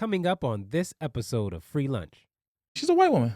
Coming up on this episode of Free Lunch. She's a white woman.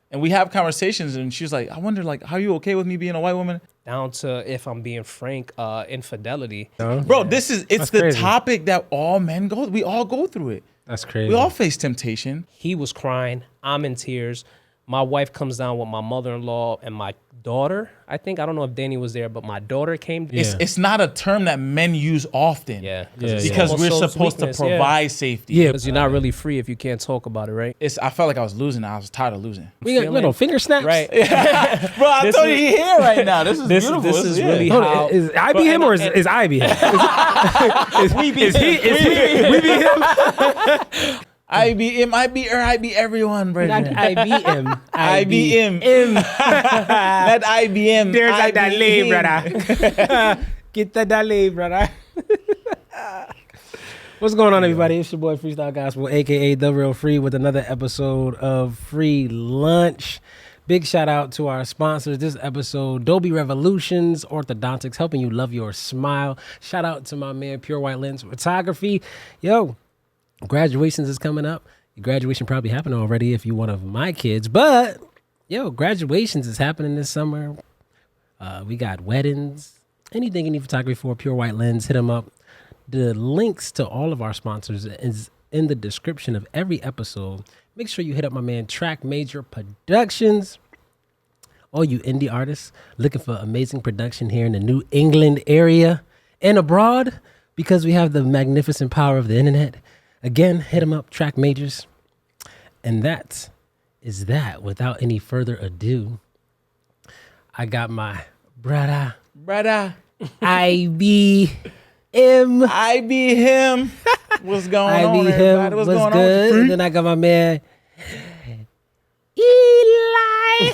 And we have conversations, and she's like, I wonder, like, how are you okay with me being a white woman? Down to, if I'm being frank, infidelity. Bro, it's the crazy. topic that all men we all go through it. That's crazy. We all face temptation. He was crying. I'm in tears. My wife comes down with my mother-in-law and my daughter. I don't know if Danny was there, but my daughter came. Yeah. It's not a term that men use often. Yeah. Because we're supposed to provide safety. Yeah. Because you're not really free if you can't talk about it, right? I felt like I was losing. I was tired of losing. We got little finger snaps. Right. Bro, I told you he here right now. This is beautiful. This is really Hold how. on, is I.B.Him or is I.B.Him? We be him. I.B.Him, I be everyone, bro. Not I.B.Him. I.B.Him. Not I.B.M. There's a delay, brother. Get the delay, brother. What's going on, everybody? It's your boy Freestyle Gospel, a.k.a. The Real Free, with another episode of Free Lunch. Big shout out to our sponsors this episode, Dobie Revolutions, Orthodontics, helping you love your smile. Shout out to my man, Pure White Lens Photography. Yo, graduations is coming up. Your graduation probably happened already if you're one of my kids, but yo, graduations is happening this summer. We got weddings, anything you need photography for, Pure White Lens, hit them up. The links to all of our sponsors is in the description of every episode. Make sure you hit up my man Track Major Productions. All you indie artists looking for amazing production here in the New England area and abroad, because we have the magnificent power of the internet. Again, hit them up, Track Majors. And that is that. Without any further ado, I got my brother I.B.Him. I.B.Him. What's going on, I.B.Him. everybody? What's going good? on? And then I got my man Eli.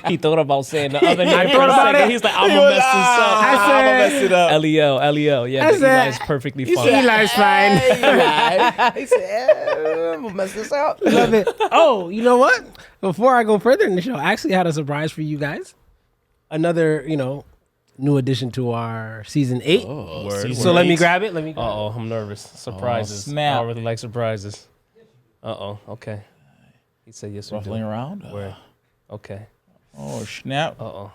He thought about saying the other name for thought a about second. it. He's like, I'm going to mess this up. I said- I'm gonna mess it up. Leo. Yeah, I but said- Eli is perfectly fine. Eli's fine. He said, I'm gonna mess this up. Love it. Oh, you know what? Before I go further in the show, I actually had a surprise for you guys. Another, new addition to our season 8. Word. So let me grab it. Uh-oh, I'm nervous. Surprises. snap. I don't really like surprises. Uh-oh, okay. He said yes, we do. Ruffling around. Where? Okay. Oh, snap. Uh-oh.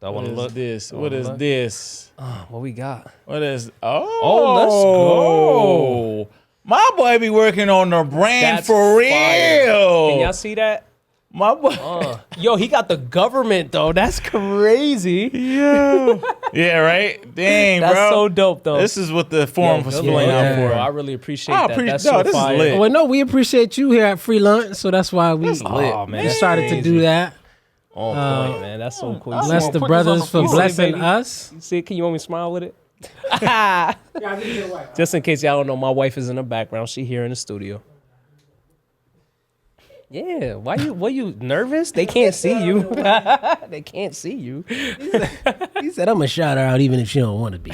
Do I What want to is look? this? I What wanna is look. this? What we got? What is? Oh, let's go. My boy be working on the brand That's for real. fire. Can y'all see that? My boy. Yo, he got the government, though. That's crazy. Yeah. Yeah, right? Dang, That's bro. so dope, though. This is what the forum was good playing luck, out bro. for. I really appreciate I that. appreciate- That's no, so this is fire. lit. Well, no, we appreciate you here at Free Lunch, so that's why we lit. Oh, man. decided to do that. On point, man. That's so cool. that's You Bless see- the put this brothers on the for floor. blessing baby. us. You see it? Can you want me to smile with it? Just in case y'all don't know, my wife is in the background. She here in the studio. Yeah, why you nervous? They can't see you. They can't see you. He said, I'm going to shout her out even if she don't want to be.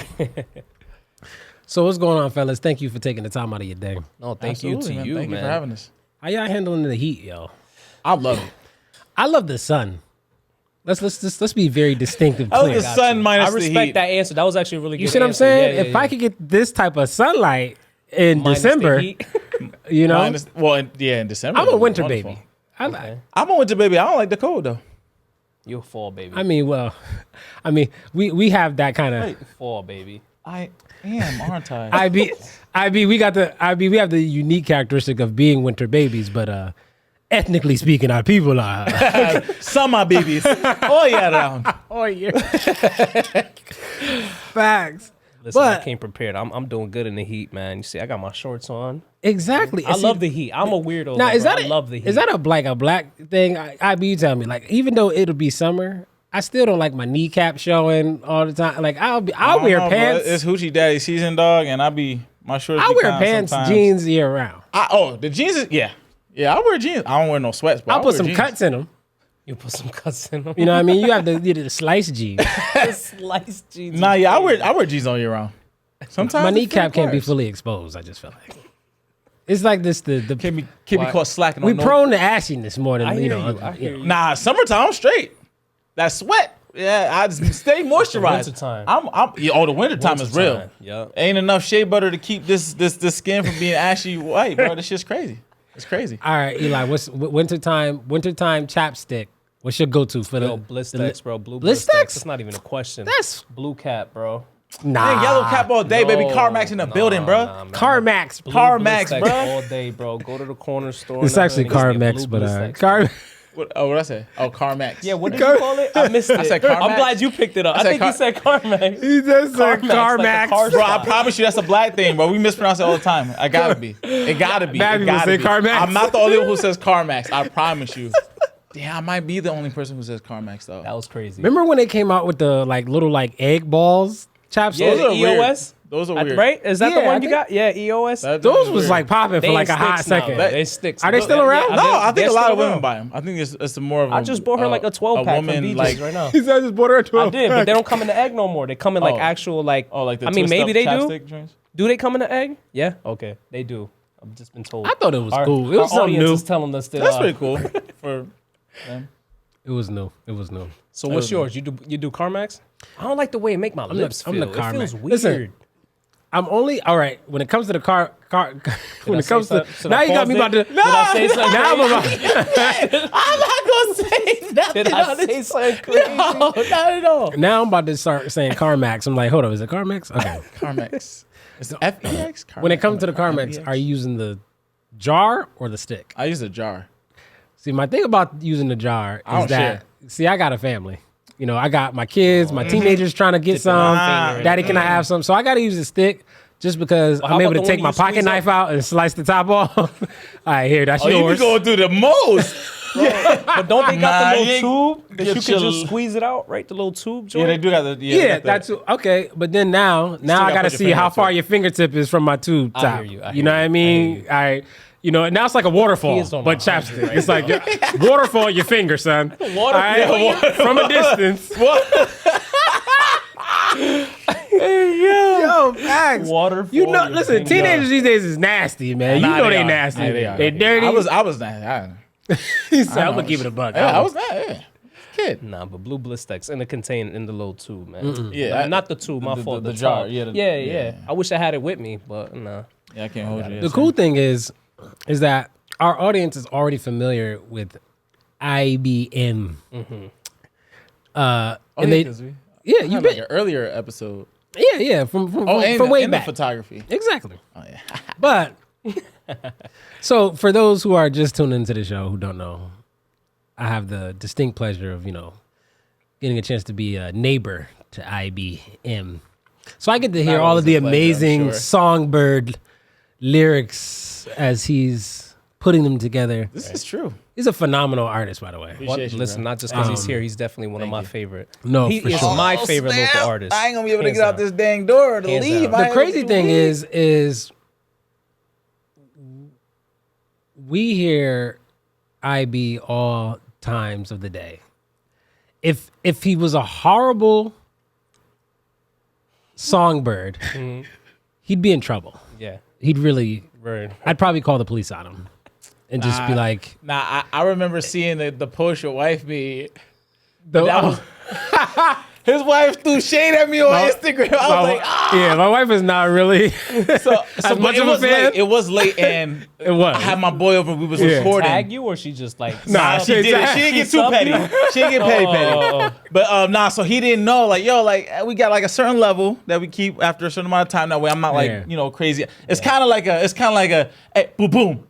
So what's going on, fellas? Thank you for taking the time out of your day. No, thank you Absolutely, to you, Thank you for man. having us. How y'all handling the heat, yo? I love it. I love the sun. Let's be very distinctive. I love Clear. the sun minus I the respect heat. that answer. That was actually a really good. You see what I'm answer. saying? Yeah, If I could get this type of sunlight in Minus the December, heat. you know, In December. I'm a it's winter wonderful. baby. I'm a winter baby. I don't like the cold though. You a fall baby. I mean, we have that kind of fall baby. I am, aren't I? IB. We have the unique characteristic of being winter babies, but ethnically speaking, our people are. Some my babies. All year round. Oh yeah. Facts. Listen, But- I came prepared. I'm doing good in the heat, man. You see, I got my shorts on. Exactly. I love the heat. I'm a weirdo. Now, though, is bro. that I love the heat. Is that a black thing? IB, you tell me. Like, even though it'll be summer, I still don't like my kneecap showing all the time. Like, I'll wear pants. It's hoochie daddy season, dog, and my shorts. I be wear kinda pants, sometimes. jeans year round. The jeans is yeah. I wear jeans. I don't wear no sweats, but I'll I put wear some jeans. cuts in them. You put some cuts in them. You know what I mean? You have the slice jeans. Sliced jeans. Nah, yeah, I wear jeans all year round. Sometimes My it kneecap can't be requires. fully exposed. I just feel like it's like this. The Can't be caught slacking. we on no- prone to ashiness more than I you hear know. you. I hear you. Nah, summertime I'm straight. That sweat. Yeah, I just stay moisturized. Wintertime. The wintertime is real. Yep. Ain't enough shea butter to keep this skin from being ashy white, bro. This shit's crazy. It's crazy. All right, Eli, what's wintertime chapstick? What's your go-to for Yo, the Blistex, bro. Blue Blistex? Blistex. That's not even a question. That's Blue Cap, bro. Man, yellow cap all day, baby. CarMax in the building, bro. man. CarMax? Blue CarMax, Blistex bro. all day, bro. Go to the corner store. It's in the actually hood and get CarMax, Blue but Blistex. Car. What I say? Oh, CarMax. Yeah, what did you call it? I missed it. I said CarMax. I'm glad you picked it up. I said think you said CarMax. He just said CarMax, like a CarMax. car Bro, I shop. promise you that's a black thing, bro. We mispronounce it all the time. I gotta be. It gotta be. Bad It people gotta say be. CarMax. I'm not the only one who says CarMax. I promise you. Damn, I might be the only person who says CarMax though. That was crazy. Remember when they came out with the little egg balls chapsticks? Yeah, Those the are weird. EOS. Those are weird. Right? Is that Yeah, the one I you think- got? Yeah, EOS. Those was popping for They a ain't hot sticks now, second. though. They sticks. Are they now. still around? No, I think they're a lot still of women around. buy them. I think it's more of. I just bought her like a 12 pack from BJ's right now. He said I just bought her a 12 I did, but they don't come in the egg no more. They come in like Oh. actual like. Oh, like the I mean, twist maybe up they do. chapstick joints? Do they come in the egg? Yeah. Okay, they do. I've just been told. I thought it was Our- cool. It was our something audience new. is telling us that. That's pretty cool. For It was new. It was new. So what's yours? You do CarMax? I don't like the way it make my lips I'm feel. the It feels CarMax. weird. Listen, I'm only all right when it comes to the car. When it comes to Should now, I you got pause me it? about to. Did I say something? Now I'm crazy? about. I'm not gonna say nothing. Did I say something crazy? No, not at all. Now I'm about to start saying CarMax. I'm like, hold up, is it CarMax? Okay. CarMax. It's FBX. When it comes to the CarMax, FBX? are you using the jar or the stick? I use a jar. See, my thing about using the jar I don't is that see, I got a family. You know, I got my kids, my teenagers trying to get some. finger in Daddy, it. can I have some? So I got to use a stick just because how I'm able about to the take one my you pocket squeeze knife out and slice the top off. All right, here, that's Oh, you be yours. going through the most. But don't they got Nah, the you little tube that get you can your- just squeeze it out, right? The little tube joint. Yeah, they do got the. Yeah, they got the- that's okay. But then now I gotta got to put your see finger how up to far it. your fingertip is from my tube I top. hear you. I You hear know you. what I I mean? hear you. All right. You know, now it's like a waterfall, Kids don't know but how to chapstick. do it. It's like waterfall in your finger, son. Water- All right? From a distance. Yo, facts. Water. You for know, your listen, finger. teenagers these days is nasty, man. Nah, you know they are. nasty. Nah, they are. They dirty. I was nasty. He said, I'm know. gonna keep it a buck. I was not. Yeah. Kid. Nah, but blue Blistex in the container in the little tube, man. Yeah, Not the tube. My fault. the The jar, tub. yeah, Yeah, yeah. I wish I had it with me, but nah. Yeah, I can't hold you. The cool thing is that our audience is already familiar with I.B.Him. Oh, And they, we yeah, you had bet. like an earlier episode. Yeah, from And way the back. photography. Exactly. Oh yeah. But so for those who are just tuning into the show who don't know, I have the distinct pleasure of, getting a chance to be a neighbor to I.B.Him. So I get to hear all always of the a pleasure, I'm amazing sure. songbird lyrics as he's putting them together. This is true. He's a phenomenal artist, by the way. Appreciate you, Listen, bro. not just because he's here, he's definitely one of my favorite. No, he for is sure. my favorite snap. local artist. I ain't gonna be able to Hands get out down. this dang door to Hands leave. down. I The ain't crazy able to thing leave. is we hear IB all times of the day. If he was a horrible songbird, he'd be in trouble. Yeah, He'd really. right. I'd probably call the police on him and just be like, Nah, I remember seeing the post your wife made. the, That was his wife threw shade at me on Instagram. I was like, yeah, my wife is not really. so As much it of a was fan? late. It was late, and It was. I had my boy over. We was Yeah. recording. Tag you or she just like Nah, She did it. She didn't get too petty. She didn't get petty. But so he didn't know. Like, yo, like we got like a certain level that we keep after a certain amount of time. That way, I'm not like Yeah. crazy. It's kind of like a hey, boom boom.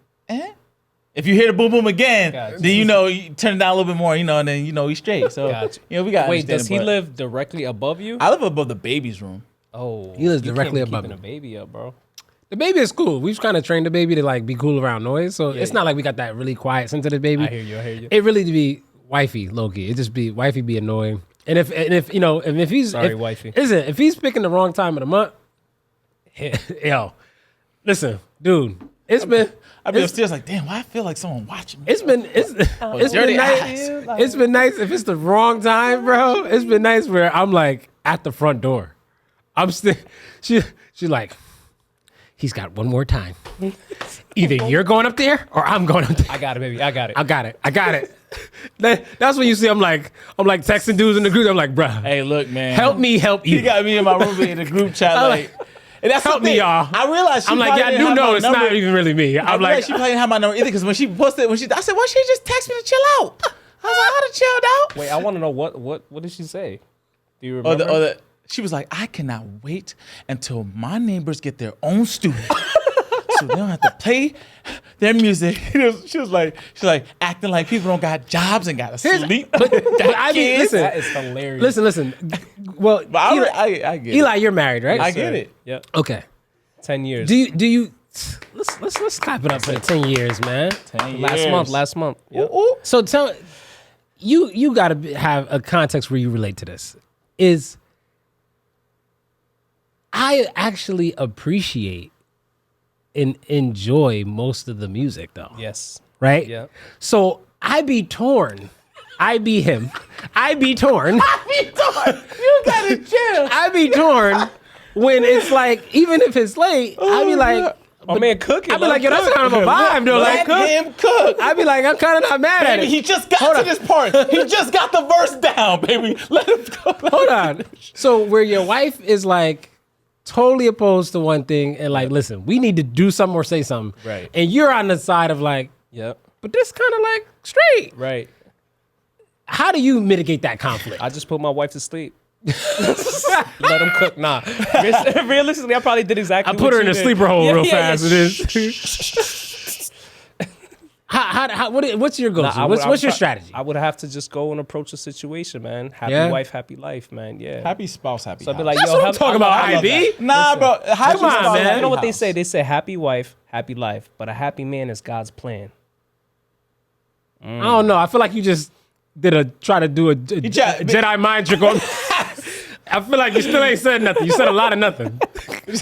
If you hear the boom boom again, Gotcha. then you turn it down a little bit more, and then he's straight. So Gotcha. we got. Wait, does he live directly above you? I live above the baby's room. Oh, He lives you directly can't be above keeping him. a baby up, bro. The baby is cool. We've kind of trained the baby to like be cool around noise. So it's not like we got that really quiet, sensitive baby. I hear you. It really to be wifey, low key. It just be wifey be annoying. And if he's Sorry, wifey. if he's picking the wrong time of the month, yo, listen, dude, it's been I'd be upstairs like, damn, why I feel like someone watching me. it's been dirty nice. eyes. It's been nice if it's the wrong time, bro. It's been nice where I'm like at the front door. I'm still she's like, he's got one more time. Either you're going up there or I'm going up there. I got it, baby. I got it. I got it. That's when you see I'm like texting dudes in the group. I'm like, bruh, Hey, look, man. help me help you. He got me in my room in the group chat like. And that's help the thing. me, y'all. I realized she I'm like, yeah, I do know it's not even really me. I'm like, she probably didn't have my number either because when she posted, I said, why she just text me to chill out? I was like, I would have chilled out. Wait, I want to know what did she say? Do you remember? She was like, I cannot wait until my neighbors get their own studio. So they don't have to play their music. She was like acting like people don't got jobs and got to sleep. But I mean, listen, That is hilarious. listen. Well, But I get Eli, it. you're married, right? I get it. Yep. Okay. 10 years. Do you? Let's clap it up for the 10 years, man. 10 Last month. Yep. Ooh. So tell you got to have a context where you relate to this. I actually appreciate and enjoy most of the music, though. Yes. Right? Yeah. So I be torn. I.B.Him. I be torn. You gotta chill. I be torn when it's like, even if it's late, I be like, My man cooking. I be like, yo, that's kind of a vibe, though. Let Like, him cook. I be like, I'm kind of not mad at Baby, it. he just got to this part. He just got the verse down, baby. Let him go. Hold on. So where your wife is like totally opposed to one thing and like, listen, we need to do something or say something. Right. And you're on the side of like, Yep. but this kind of like straight. Right. How do you mitigate that conflict? I just put my wife to sleep. Let him cook. Nah. Realistically, I probably did exactly. I put her in a sleeper hole real fast. Yeah. It is. What's your go-to? Nah, What's your strategy? I would have to just go and approach the situation, man. Happy Yeah? wife, happy life, man. Yeah. Happy spouse, happy So I'd be house. like, That's yo, what I'm talking about, I love IB. that. Nah, bro. Happy Come on, spouse, man. happy You know what they house. say? They say happy wife, happy life, but a happy man is God's plan. I don't know. I feel like you just try to do a Jedi mind trick on. I feel like you still ain't said nothing. You said a lot of nothing. It's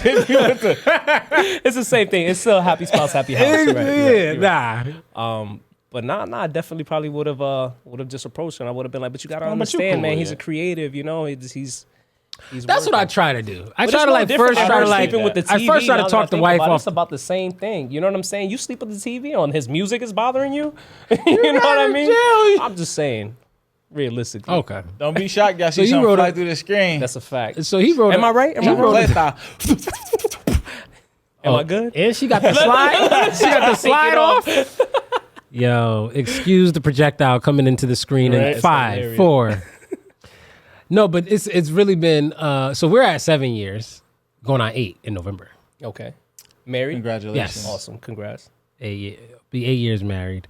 the same thing. It's still happy spouse, happy house. You're right, you're right. Nah. But I definitely probably would have just approached him. I would have been like, but you gotta but you understand, cool man. with He's it. a creative, you know. He's That's what I working. try to do. I But try it's to no like different. first I try to heard like. sleeping with the TV. I first try now to that I talk the think wife about it, off. It's about the same thing. You know what I'm saying? You sleep with the TV on. His music is bothering you. You know what I mean? I'm just saying, realistically. Okay. Don't be shocked, y'all. So See you something wrote fly it- through the screen. That's a fact. So he wrote. Am I right? Am I wrote right? Play style. Am I good? And she got the slide. She got the slide off. Yo, excuse the projectile coming into the screen Right. in It's 5, hilarious. 4. No, but it's really been. So we're at 7 years, going on 8 in November. Okay. Married? Congratulations. Yes. Awesome. Congrats. Be 8 years married.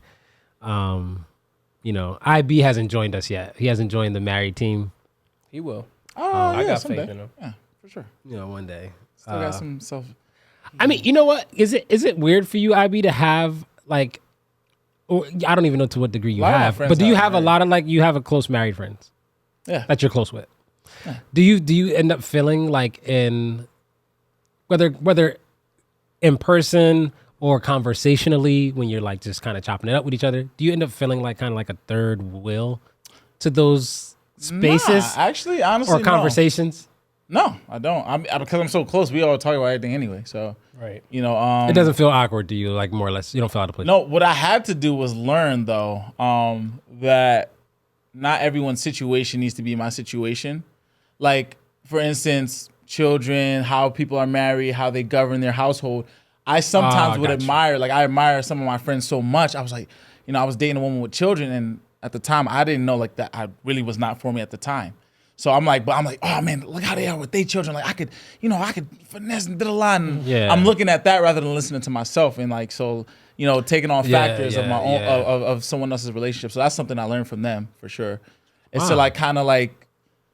You know, IB hasn't joined us yet. He hasn't joined the married team. He will. Oh, I yeah, got someday. faith in him. Yeah, for sure. You know, one day. Still got some self. I mean, you know what? Is it weird for you, IB, to have like, or I don't even know to what degree you A lot of my have, friends but do you have have a married. lot of like you have a close married friends Yeah. that you're close with? Do you end up feeling like in whether in person or conversationally when you're like just kind of chopping it up with each other? Do you end up feeling like kind of like a third wheel to those spaces Nah, actually, honestly, or conversations? No, I don't. Because I'm so close. We all talk about everything anyway. So Right. you know, It doesn't feel awkward to you, like more or less. You don't feel out of place. No, what I had to do was learn though that not everyone's situation needs to be my situation. Like for instance, children, how people are married, how they govern their household. I sometimes would gotcha. admire, like I admire some of my friends so much. I was like, you know, I was dating a woman with children, and at the time I didn't know like that. I really was not for me at the time. So I'm like, oh man, look how they are with their children. Like I could finesse and line. Yeah. I'm looking at that rather than listening to myself, and like so, you know, taking on factors of my own of someone else's relationship. So that's something I learned from them for sure. It's to Wow. like kind of like,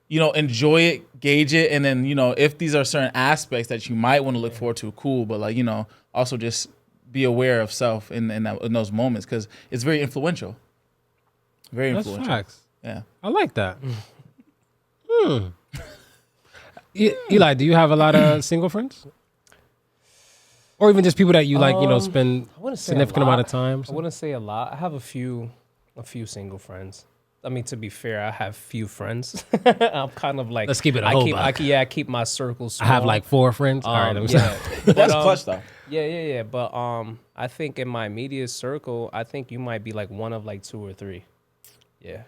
you know, enjoy it, gauge it, and then, you know, if these are certain aspects that you might want to look forward to, cool. But like, you know, also just be aware of self in those moments because it's very influential. Very That's influential. facts. Yeah. I like that. Eli, do you have a lot of single friends? Or even just people that you like, you know, spend I wouldn't say significant a lot. amount of time? I wouldn't say a lot. I have a few single friends. I mean, to be fair, I have few friends. I'm kind of like, Let's keep it a whole buck. I keep my circle small. I have like 4 friends. All right, yeah. That's clutch though. Yeah. But I think in my immediate circle, I think you might be like one of like 2 or 3. Yeah.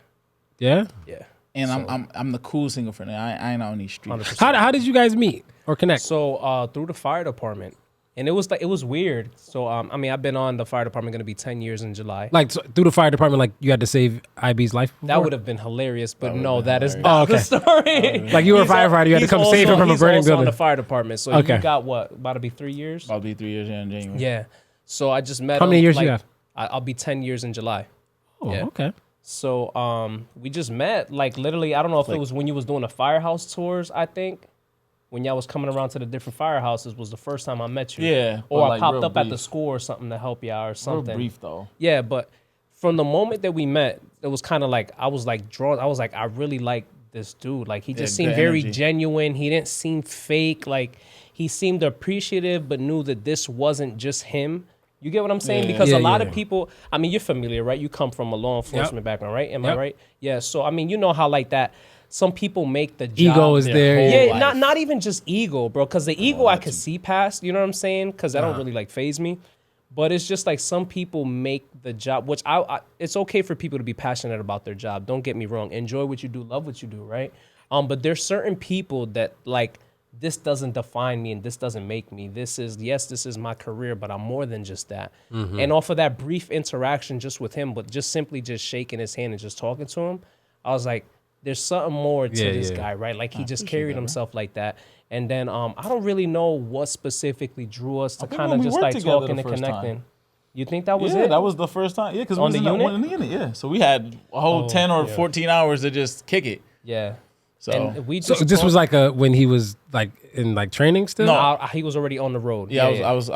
Yeah. Yeah. And I'm the cool single friend. I ain't on these streets. 100%. How did you guys meet or connect? So through the fire department. And it was weird. So I mean, I've been on the fire department, going to be 10 years in July. Like so, through the fire department, like you had to save IB's life before? That would have been hilarious, but no, that is Oh, not okay. the story. Like you were a firefighter, you had to come save him from a burning He's also building. on the fire department. So Okay. you got what? About to be 3 years? I'll be 3 years in January. Yeah. So I just met How him. many years like, you have? I'll be 10 years in July. Oh, Yeah. okay. So we just met, like literally, I don't know if it was when you was doing the firehouse tours, I think. When y'all was coming around to the different firehouses was the first time I met you. Yeah, Or but, I like, popped real up at the brief. school or something to help y'all or Real something. brief though. Yeah, but from the moment that we met, it was kind of like I was like drawn. I was like, I really like this dude. Like he just seemed good very energy. genuine. He didn't seem fake. Like he seemed appreciative, but knew that this wasn't just him. You get what I'm saying? Yeah. Because Yeah, a lot yeah. of people, I mean, you're familiar, right? You come from a law enforcement background, right? Am I Yep. right? Yeah. So I mean, you know how like that. Some people make the job Ego is their there. whole yeah, life. not even just ego, bro. Because the ego I could see past. You know what I'm saying? Because that don't really like phase me. But it's just like some people make the job, which it's okay for people to be passionate about their job. Don't get me wrong. Enjoy what you do, love what you do, right? But there's certain people that like this doesn't define me and this doesn't make me. This is my career, but I'm more than just that. And off of that brief interaction just with him, but just simply just shaking his hand and just talking to him, I was like, there's something more to this guy, right? Like he just carried himself like that. And then I don't really know what specifically drew us to think kind when of we just worked like together talking the and first connecting. time. You think that was Yeah, it? that was the first time. Yeah, because we On was the in unit? in the unit. Yeah, so we had a whole 10 or 14 hours to just kick it. Yeah. So And we So just this was like when he was like in like training still? No. he was already on the road. yeah, I was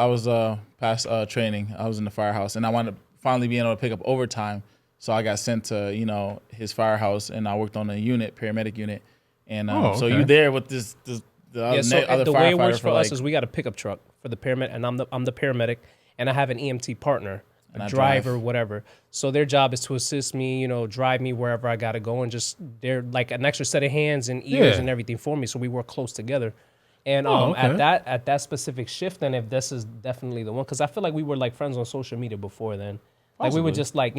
past training. I was in the firehouse, and I wanted to finally being able to pick up overtime. So I got sent to his firehouse, and I worked on a unit, paramedic unit. And so okay. you there with the Yeah, so other the way it firefighter works for us like, is we got a pickup truck for the paramedic, and I'm the paramedic, and I have an EMT partner, And a I driver, drive. whatever. So their job is to assist me, drive me wherever I gotta go, and just they're like an extra set of hands and ears Yeah. and everything for me. So we work close together. And okay. at that specific shift, and if this is definitely the one, because I feel like we were like friends on social media before then. Like we would Possibly. just like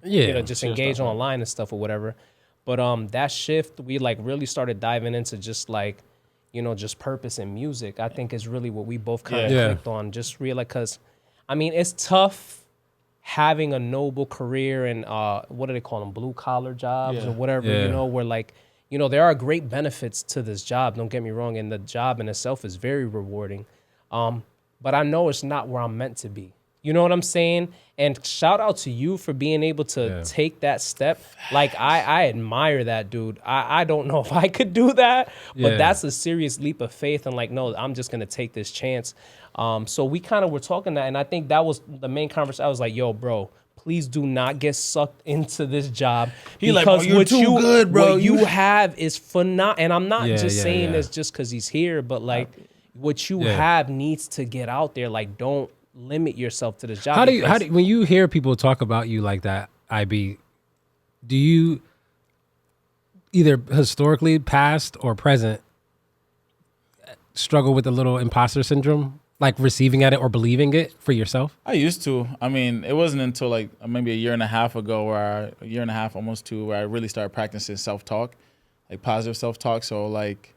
Yeah. just Share engage stuff, online and stuff or whatever. But that shift, we like really started diving into just like, just purpose in music. I think is really what we both kind of Yeah. clicked on. Just realize, because, I mean, it's tough having a noble career and what do they call them, blue collar jobs Yeah. or whatever. Yeah. Where like, there are great benefits to this job. Don't get me wrong, and the job in itself is very rewarding. But I know it's not where I'm meant to be. You know what I'm saying? And shout out to you for being able to take that step. Like, I admire that, dude. I don't know if I could do that, but Yeah. that's a serious leap of faith. And like, no, I'm just going to take this chance. So we kind of were talking that, and I think that was the main conversation. I was like, yo, bro, please do not get sucked into this job. He like, "Oh, you're too good, bro. What you have is phenomenal. And I'm not Yeah, just yeah, saying yeah. this just because he's here, but like, what you Yeah. have needs to get out there. Like, don't limit yourself to this job. How do you because- when you hear people talk about you like that, IB, do you either historically, past or present, struggle with a little imposter syndrome, like receiving at it or believing it for yourself? I used to. I mean, it wasn't until like maybe a year and a half ago, almost 2, where I really started practicing self-talk, like positive self-talk. So like,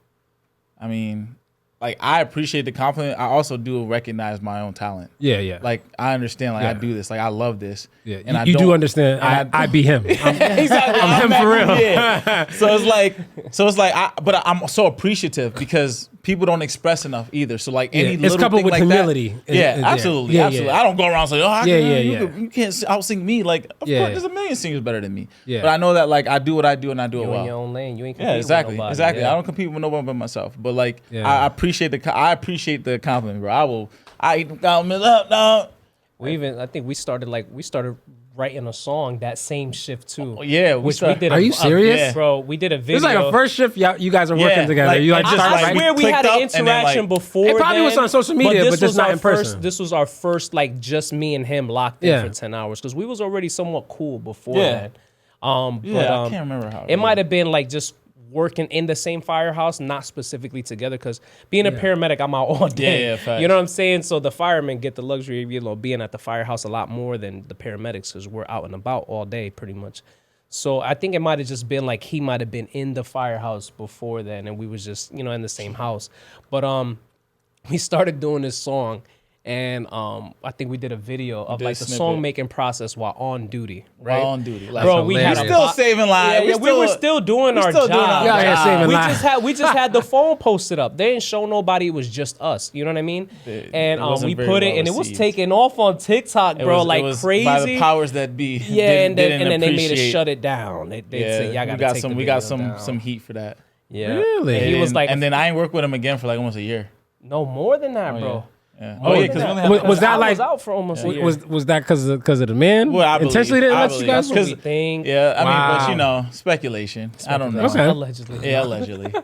I mean, like I appreciate the compliment. I also do recognize my own talent. Yeah, yeah. Like I understand, like I Yeah. do this, like I love this. yeah. And You do don't- understand. and I be him. exactly. I'm him for real. Yeah. So it's like, but I'm so appreciative because people don't express enough either. So like any It's little coupled thing with like humility. that, yeah, Yeah. absolutely, Yeah, absolutely. yeah. I don't go around saying, oh, Yeah, you can't outsing me. Like, of Yeah. course, there's a million singers better than me. Yeah. But I know that like I do what I do and I do it You well. in your own lane. You ain't Yeah, exactly, with nobody. exactly. Yeah. I don't compete with nobody but myself. But like, Yeah. I appreciate the compliment, bro. I eat the compliment up, dog. I think we started writing a song that same shift too. Oh, yeah, which started- we did. Are you serious? yeah. bro? We did a video. It's like a first shift. You guys are working Yeah, together. like, you like I just just, I like, writing? swear we clicked had up an and then, interaction like- before. It probably was then, on social media, but this just was not our in person. First, this was our first like just me and him locked in Yeah. for 10 hours because we was already somewhat cool before Yeah. that. I can't remember how. It might have been like just working in the same firehouse, not specifically together. Because being a paramedic, I'm out all day. facts. You know what I'm saying? So the firemen get the luxury of being at the firehouse a lot more than the paramedics because we're out and about all day pretty much. So I think it might have just been like he might have been in the firehouse before then, and we was just in the same house. But we started doing this song. And I think we did a video of like the song making process while on duty, right? While on duty, like, bro, we had still saving lives. Yeah, we were still doing our job. We just had the phone posted up. They didn't show nobody. It was just us. You know what I mean? And we put it, and it was taking off on TikTok, bro, like crazy. By the powers that be. Yeah, and then they made us shut it down. They said, "Yeah, we got some heat for that. Yeah, really. And he was like, and then I ain't worked with him again for like almost a year. No, more than that, bro. Yeah. Yeah. Because was that like was out for almost a year. Was that because of the man? Well, I intentionally believe, didn't let you guys? That's what we think. Yeah, I mean, but speculation. I don't know. Okay. Allegedly. Yeah, allegedly.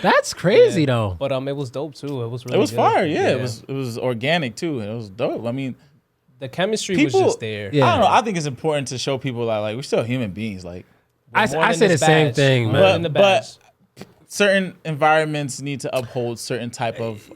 That's crazy though. But it was dope too. It was really It was good. fire. Yeah, it was organic too. It was dope. I mean, the chemistry was just there. Yeah. I don't know. I think it's important to show people that like we're still human beings. Like I say the same thing, man. But certain environments need to uphold certain type of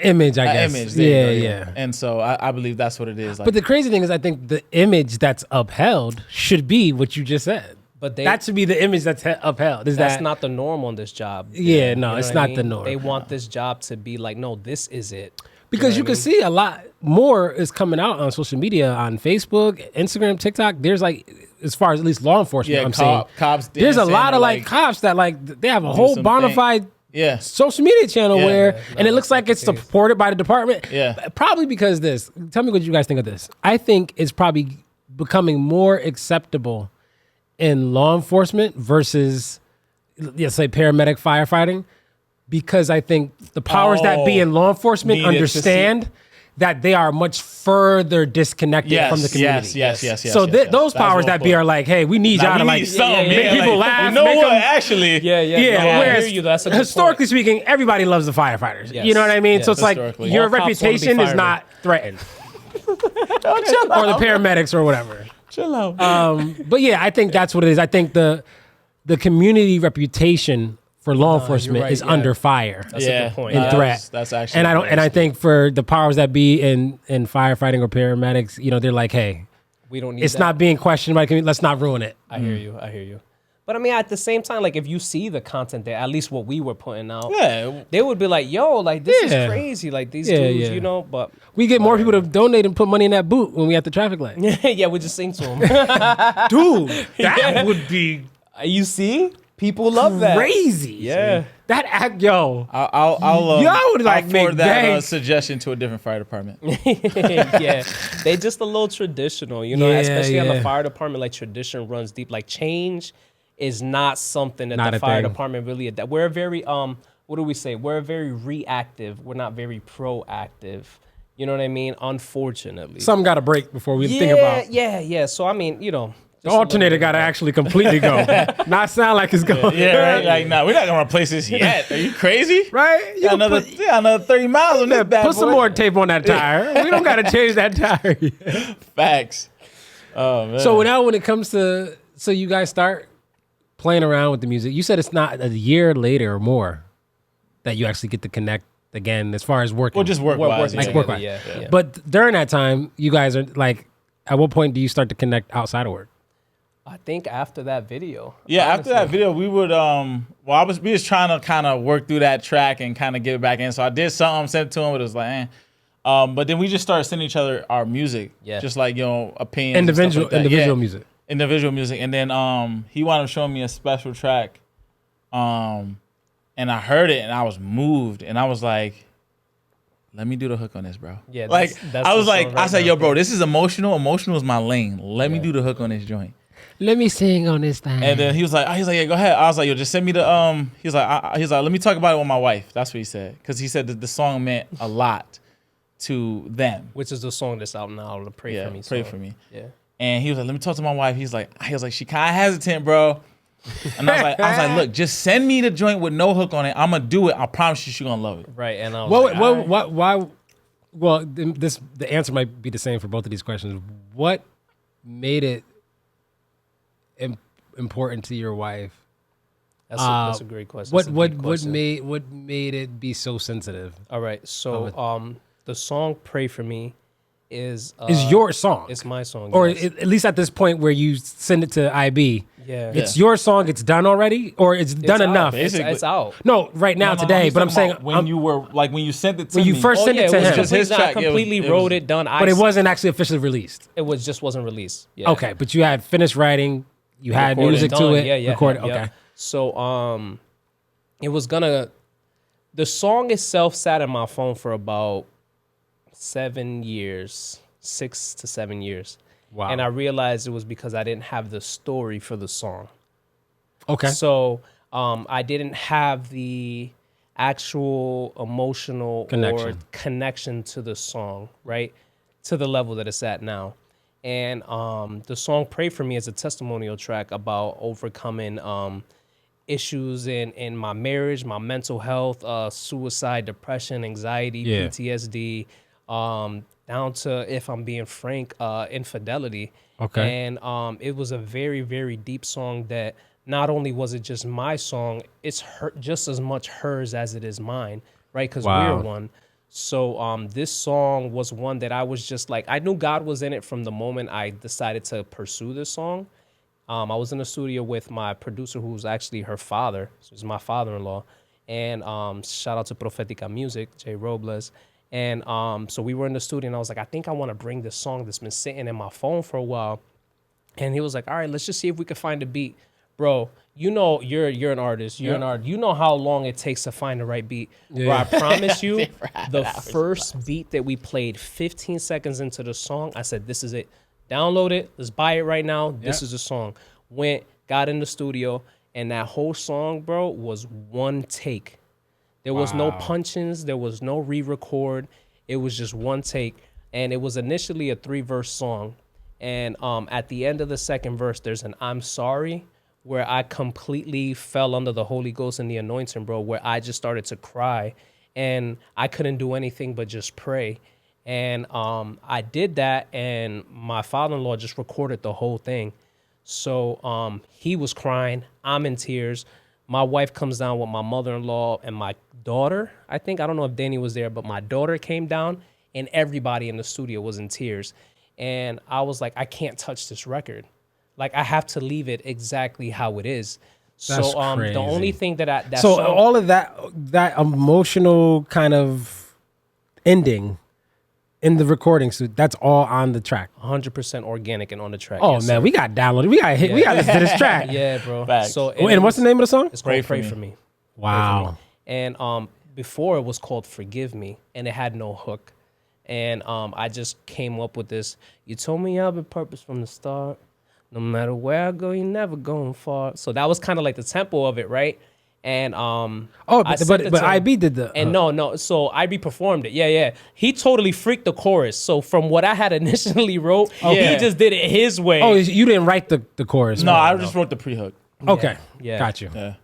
image, I guess. Image, yeah. And so I believe that's what it is. Like, but the crazy thing is, I think the image that's upheld should be what you just said. But that should be the image that's upheld. That's not the norm on this job. Yeah, no, it's not the norm. They want this job to be like, no, this is it. Because you can see a lot more is coming out on social media, on Facebook, Instagram, TikTok. There's like, as far as at least law enforcement, cops. There's a lot of like cops that like they have a whole bona fide social media channel and it looks like it's supported by the department. Yeah. Probably because this. Tell me what you guys think of this. I think it's probably becoming more acceptable in law enforcement versus, let's say, paramedic firefighting, because I think the powers that be in law enforcement understand that they are much further disconnected from the community. Yes. So those powers that be are like, hey, we need y'all to like make people laugh. You know what? Actually, Whereas historically speaking, everybody loves the firefighters. You know what I mean? So it's like your reputation is not threatened, or the paramedics or whatever. Chill out. But yeah, I think that's what it is. I think the community reputation for law enforcement is under fire. That's a good point. And threat. That's actually. And I think for the powers that be in firefighting or paramedics, they're like, hey, we don't need it's not being questioned by the community. Let's not ruin it. I hear you. But I mean, at the same time, like if you see the content there, at least what we were putting out, they would be like, yo, like this is crazy. Like these dudes, but we get more people to donate and put money in that boot when we at the traffic light. Yeah, we just sing to them. Dude, that would be. You see? People love that. Crazy. Yeah. That act, yo. I'll would like forward that suggestion to a different fire department. Yeah. They just a little traditional, especially on the fire department, like tradition runs deep. Like change is not something that the fire department really, we're very, what do we say? We're very reactive. We're not very proactive. You know what I mean? Unfortunately. Something got to break before we think about. Yeah. So, I mean, the alternator got to actually completely go. Not sound like it's going. Yeah, right. Like, no, we're not going to replace this yet. Are you crazy? Right? You got another 30 miles on that bad boy. Put some more tape on that tire. We don't got to change that tire yet. Facts. Oh, man. So now when it comes to, you guys start playing around with the music. You said it's not a year later or more that you actually get to connect again as far as working. Well, just work-wise. Work-wise. Yeah. But during that time, you guys are like, at what point do you start to connect outside of work? I think after that video. Yeah, honestly. After that video, we would we was trying to kind of work through that track and kind of get it back in. So I did something, sent it to him, but it was like, but then we just started sending each other our music. Yeah. Just like, opinions. Individual music. Individual music. And then he wound up showing me a special track. And I heard it and I was moved and I was like, let me do the hook on this, bro. Yeah. That's I said, yo, bro, this is emotional. Emotional is my lane. Let me do the hook on this joint. Let me sing on this thing. And then he was like, yeah, go ahead. I was like, yo, just send me the He was like, let me talk about it with my wife. That's what he said, because he said that the song meant a lot to them. Which is the song that's out now. The Pray for Me. Pray for me. Yeah. And he was like, let me talk to my wife. He was like, she kind of hesitant, bro. And I was like, look, just send me the joint with no hook on it. I'm gonna do it. I promise you, she's gonna love it. Right. And I was why? Well, the answer might be the same for both of these questions. What made it important to your wife? That's a great question. What That's a what deep what question. made it be so sensitive? All right, so the song "Pray for Me" is Your song, It's my song, or yes. at least at this point where you send it to IB. Yeah. It's your song. It's done already, or it's done out. enough. It's out. No, right now today. he's But I'm talking saying about when you were like when you sent it to when you me. first sent it to it was him, just his I track. It was- completely it wrote was- it, done. but it wasn't actually officially released. It was just wasn't released. Yeah. Okay, but you had finished writing. You had Recorded, music done. to it. Yeah, Recorded. yeah. Okay. So it was gonna. The song itself sat in my phone for about 7 years, 6 to 7 years. Wow. And I realized it was because I didn't have the story for the song. Okay. So I didn't have the actual emotional or connection to the song, right? To the level that it's at now. And the song Pray For Me is a testimonial track about overcoming issues in my marriage, my mental health, suicide, depression, anxiety, PTSD, down to, if I'm being frank, infidelity. Okay. And it was a very, very deep song that not only was it just my song, it's just as much hers as it is mine, right? Because we're one. So this song was one that I was just like, I knew God was in it from the moment I decided to pursue this song. I was in the studio with my producer, who's actually her father. So he's my father-in-law. And shout out to Prophetica Music, Jay Robles. And so we were in the studio, and I was like, I think I want to bring this song that's been sitting in my phone for a while. And he was like, all right, let's just see if we can find a beat. Bro, you know, you're an artist. You're an artist. You know how long it takes to find the right beat. Bro, I promise you, the first beat that we played 15 seconds into the song, I said, this is it. Download it. Let's buy it right now. This is the song. Went, got in the studio, and that whole song, bro, was one take. There was no punch-ins. There was no re-record. It was just one take. And it was initially a 3-verse song. And at the end of the second verse, there's an I'm sorry, where I completely fell under the Holy Ghost and the anointing, bro, where I just started to cry. And I couldn't do anything but just pray. And I did that, and my father-in-law just recorded the whole thing. So he was crying. I'm in tears. My wife comes down with my mother-in-law and my daughter. I don't know if Danny was there, but my daughter came down, and everybody in the studio was in tears. And I was like, I can't touch this record. Like, I have to leave it exactly how it is. That's so crazy. the only thing that so all of that emotional kind of ending in the recording, so that's all on the track. 100% organic and on the track. Oh yes, man, sir. we got downloaded. We got hit. We got to listen to this track. Yeah, bro. Facts. So And what's the name of the song? It's called Pray For Me. Wow. And before it was called Forgive Me, and it had no hook. And I just came up with this. You told me I've been purpose from the start. No matter where I go, you never going far. So that was kind of like the tempo of it, right? And but IB did the no. So IB performed it. Yeah. He totally freaked the chorus. So from what I had initially wrote, he just did it his way. Oh, you didn't write the chorus? No, right? I just wrote the pre-hook. Okay. Yeah. Got you. Yeah.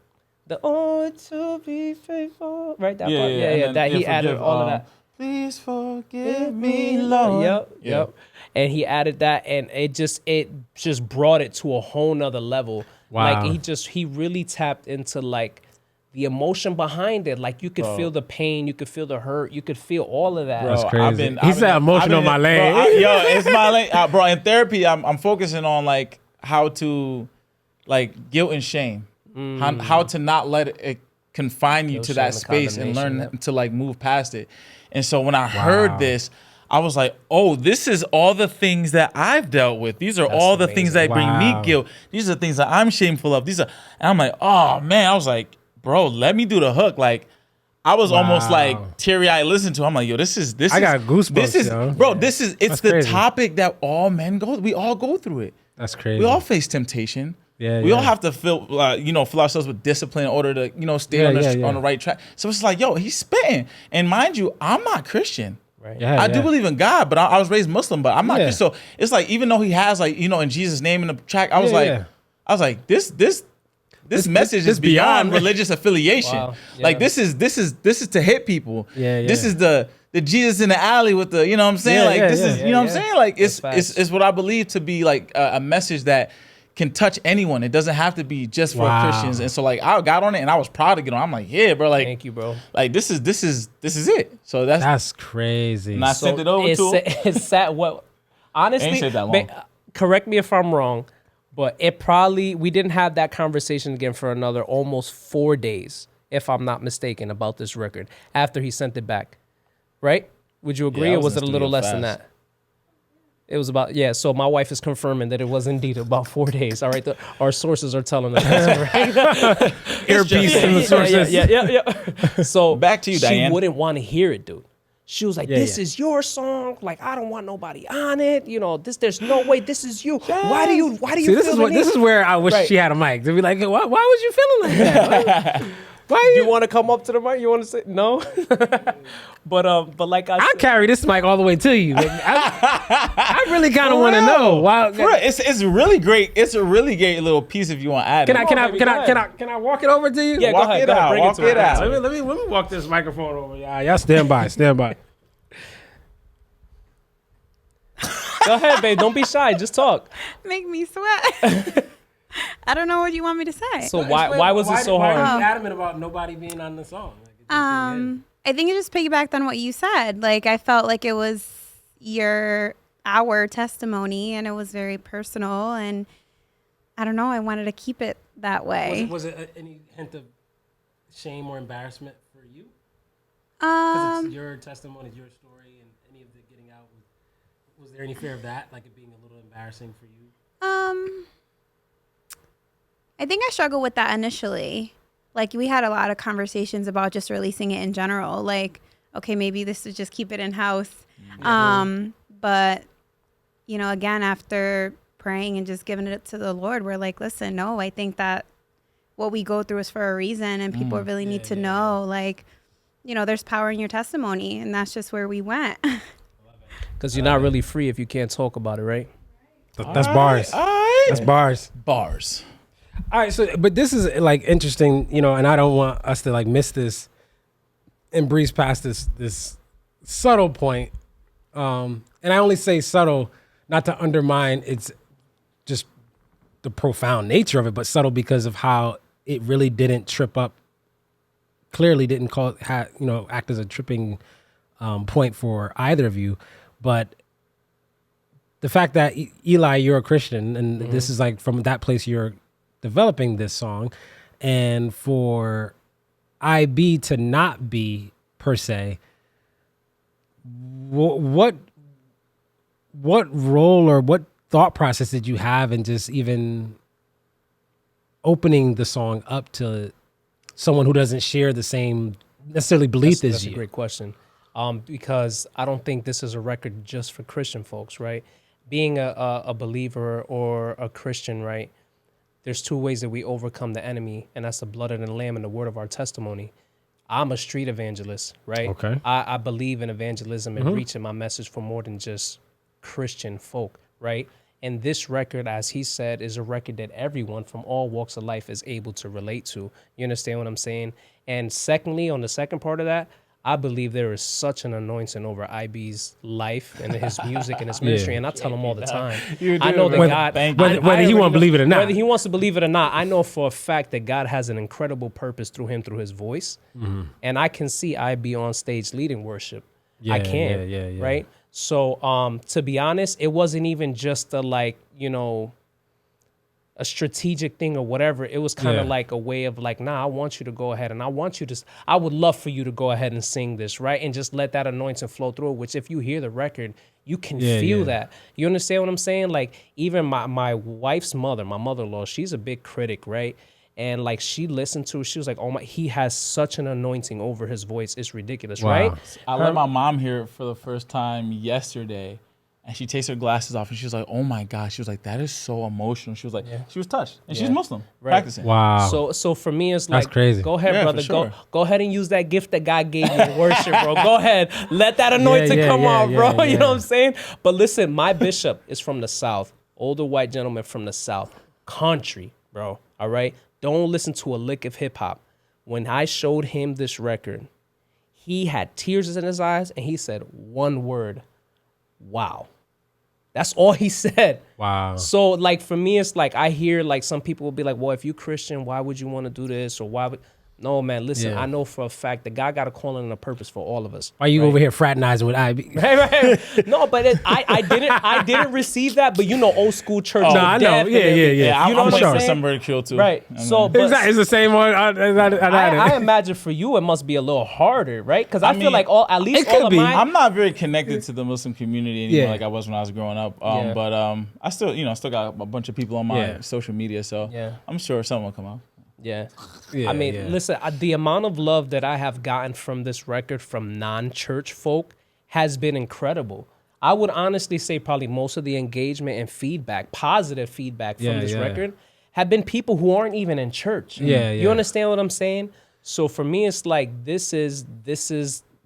The oh to be faithful, right? That Yeah, part. yeah, Yeah. and then, That he yeah, added forgive, all of that. Please forgive me, Lord. Yep. And he added that, and it just brought it to a whole nother level. Wow. Like he really tapped into like the emotion behind it. Like you could feel the pain, you could feel the hurt, you could feel all of that. That's Bro, crazy. He said emotion on my lane. Bro, it's my lane. Bro, in therapy, I'm focusing on like how to like guilt and shame. How to not let it confine you Guilt, to shame, that and space and learn condemnation, to like move past it. And so when I heard this, I was like, oh, this is all the things that I've dealt with. These are all the things that bring me guilt. These are the things that I'm shameful of. And I'm like, oh man, I was like, bro, let me do the hook. Like, I was almost like teary-eyed listening to it. I'm like, yo, this is. I got goosebumps, This is, yo. bro, it's That's the crazy. topic that all men we all go through it. That's crazy. We all face temptation. Yeah, we all have to fill ourselves with discipline in order to, stay on the right track. So it's like, yo, he's spitting. And mind you, I'm not Christian. Right. Yeah, I do believe in God, but I was raised Muslim, but I'm not Christian. So it's like, even though he has like, in Jesus' name in the track, I was like, this message is beyond religious affiliation. Wow. Yeah. Like this is to hit people. Yeah. This is the Jesus in the alley with the, you know what I'm saying? Yeah, like yeah, this yeah. is, you know what I'm saying? Like That's facts. it's what I believe to be like a message that can touch anyone. It doesn't have to be just for Christians. And so like I got on it and I was proud to get on. I'm like, yeah, bro. Like, thank you, bro. Like this is it. So that's crazy. And I sent it over to him. It's sad. Well, honestly, Ain't said that long. Correct me if I'm wrong, but we didn't have that conversation again for another almost 4 days, if I'm not mistaken, about this record after he sent it back. Right? Would you agree, Yeah, I or was it a in little studio less than fast. that? It was about, yeah. So my wife is confirming that it was indeed about 4 days. All right, our sources are telling us that's right. Earpiece in the sources. Yeah. So Back to you, Diane. She wouldn't want to hear it, dude. She was like, "This is your song. Like, I don't want nobody on it. You know, there's no way. This is you. Why do you? See, this is where I wish she had a mic to be like, why was you feeling like that? Why Do you want to come up to the mic? You want to say no? But like I I'll said, carry this mic all the way to you. Like, I really kind of want to know why. Bro, it's really great. It's a really great little piece if you want to add Can it. I walk it over to you? Yeah, Walk go ahead. it out. Bring Walk it to it me. out. Let me walk this microphone over. Y'all stand by. Go ahead, babe. Don't be shy. Just talk. Make me sweat. I don't know what you want me to say. So why was it so Why hard? are you adamant about nobody being on the song? Like, it just I think it just piggybacked on what you said. Like, I felt like it was our testimony, and it was very personal, and I don't know, I wanted to keep it that way. was it any hint of shame or embarrassment for you? Because it's your testimony, it's your story, and any of the getting out. Was there any fear of that, like it being a little embarrassing for you? I think I struggled with that initially. Like, we had a lot of conversations about just releasing it in general. Like, okay, maybe this is just keep it in house. But, you know, again, after praying and just giving it to the Lord, we're like, listen, no, I think that what we go through is for a reason, and people really need to know, like, you know, there's power in your testimony, and that's just where we went. Because you're not really free if you can't talk about it, right? That's bars. All right. That's bars. Bars. All right, so but this is like interesting, you know, and I don't want us to like miss this and breeze past this subtle point. And I only say subtle not to undermine its just the profound nature of it, but subtle because of how it really didn't trip up. Clearly, didn't act as a tripping point for either of you, but the fact that Eli, you're a Christian, and this is like from that place you're developing this song, and for I.B. to not be per se, what role or what thought process did you have in just even opening the song up to someone who doesn't share the same necessarily belief as That's you? a great question. Because I don't think this is a record just for Christian folks, right? Being a believer or a Christian, right? There's two ways that we overcome the enemy, and that's the blood of the Lamb and the word of our testimony. I'm a street evangelist, right? Okay. I believe in evangelism and reaching my message for more than just Christian folk, right? And this record, as he said, is a record that everyone from all walks of life is able to relate to. You understand what I'm saying? And secondly, on the second part of that, I believe there is such an anointing over I.B.'s life and his music and his ministry, and I tell him all the time. I know that God, whether he won't believe it or not, whether he wants to believe it or not, I know for a fact that God has an incredible purpose through him, through his voice, and I can see I.B. on stage leading worship. I can, right? So, to be honest, it wasn't even just a strategic thing or whatever. It was kind of like a way of like, nah, I want you to go ahead, and I would love for you to go ahead and sing this, right? And just let that anointing flow through, which if you hear the record, you can feel that. You understand what I'm saying? Like, even my wife's mother, my mother-in-law, she's a big critic, right? And like, she listened to it, she was like, oh my, he has such an anointing over his voice. It's ridiculous, right? I let my mom hear it for the first time yesterday. And she takes her glasses off and she was like, oh my gosh. She was like, that is so emotional. She was like, she was touched. And she's Muslim, practicing. Wow. So for me, it's That's like, crazy. Go ahead, brother. Sure. Go ahead and use that gift that God gave you in worship, bro. Go ahead. Let that anointing come out, bro. You know what I'm saying? But listen, my bishop is from the South. Older white gentleman from the South. Country, bro. All right? Don't listen to a lick of hip hop. When I showed him this record, he had tears in his eyes and he said one word, wow. That's all he said. Wow. So like for me, it's like I hear like some people will be like, well, if you Christian, why would you want to do this? Or why would no, man, listen, Yeah. I know for a fact that God got a calling and a purpose for all of us. Why you over here fraternizing with I.B.? Right. No, but I didn't receive that, but you know, old school church. No, I know. Yeah. I'm You know what waiting I'm for saying? some ridicule too. Right. So, but Exactly. It's the same one. I imagine for you it must be a little harder, right? Because I feel mean, like at least it could all of be. mine. I'm not very connected to the Muslim community anymore, Yeah. like I was when I was growing up. Yeah. But I still, still got a bunch of people on my Yeah. social media, so Yeah. I'm sure someone will come out. Yeah. Yeah, I mean, yeah. listen, the amount of love that I have gotten from this record from non-church folk has been incredible. I would honestly say probably most of the engagement and feedback, positive feedback from Yeah, this yeah. record have been people who aren't even in church. Yeah, You yeah. understand what I'm saying? So for me, it's like this is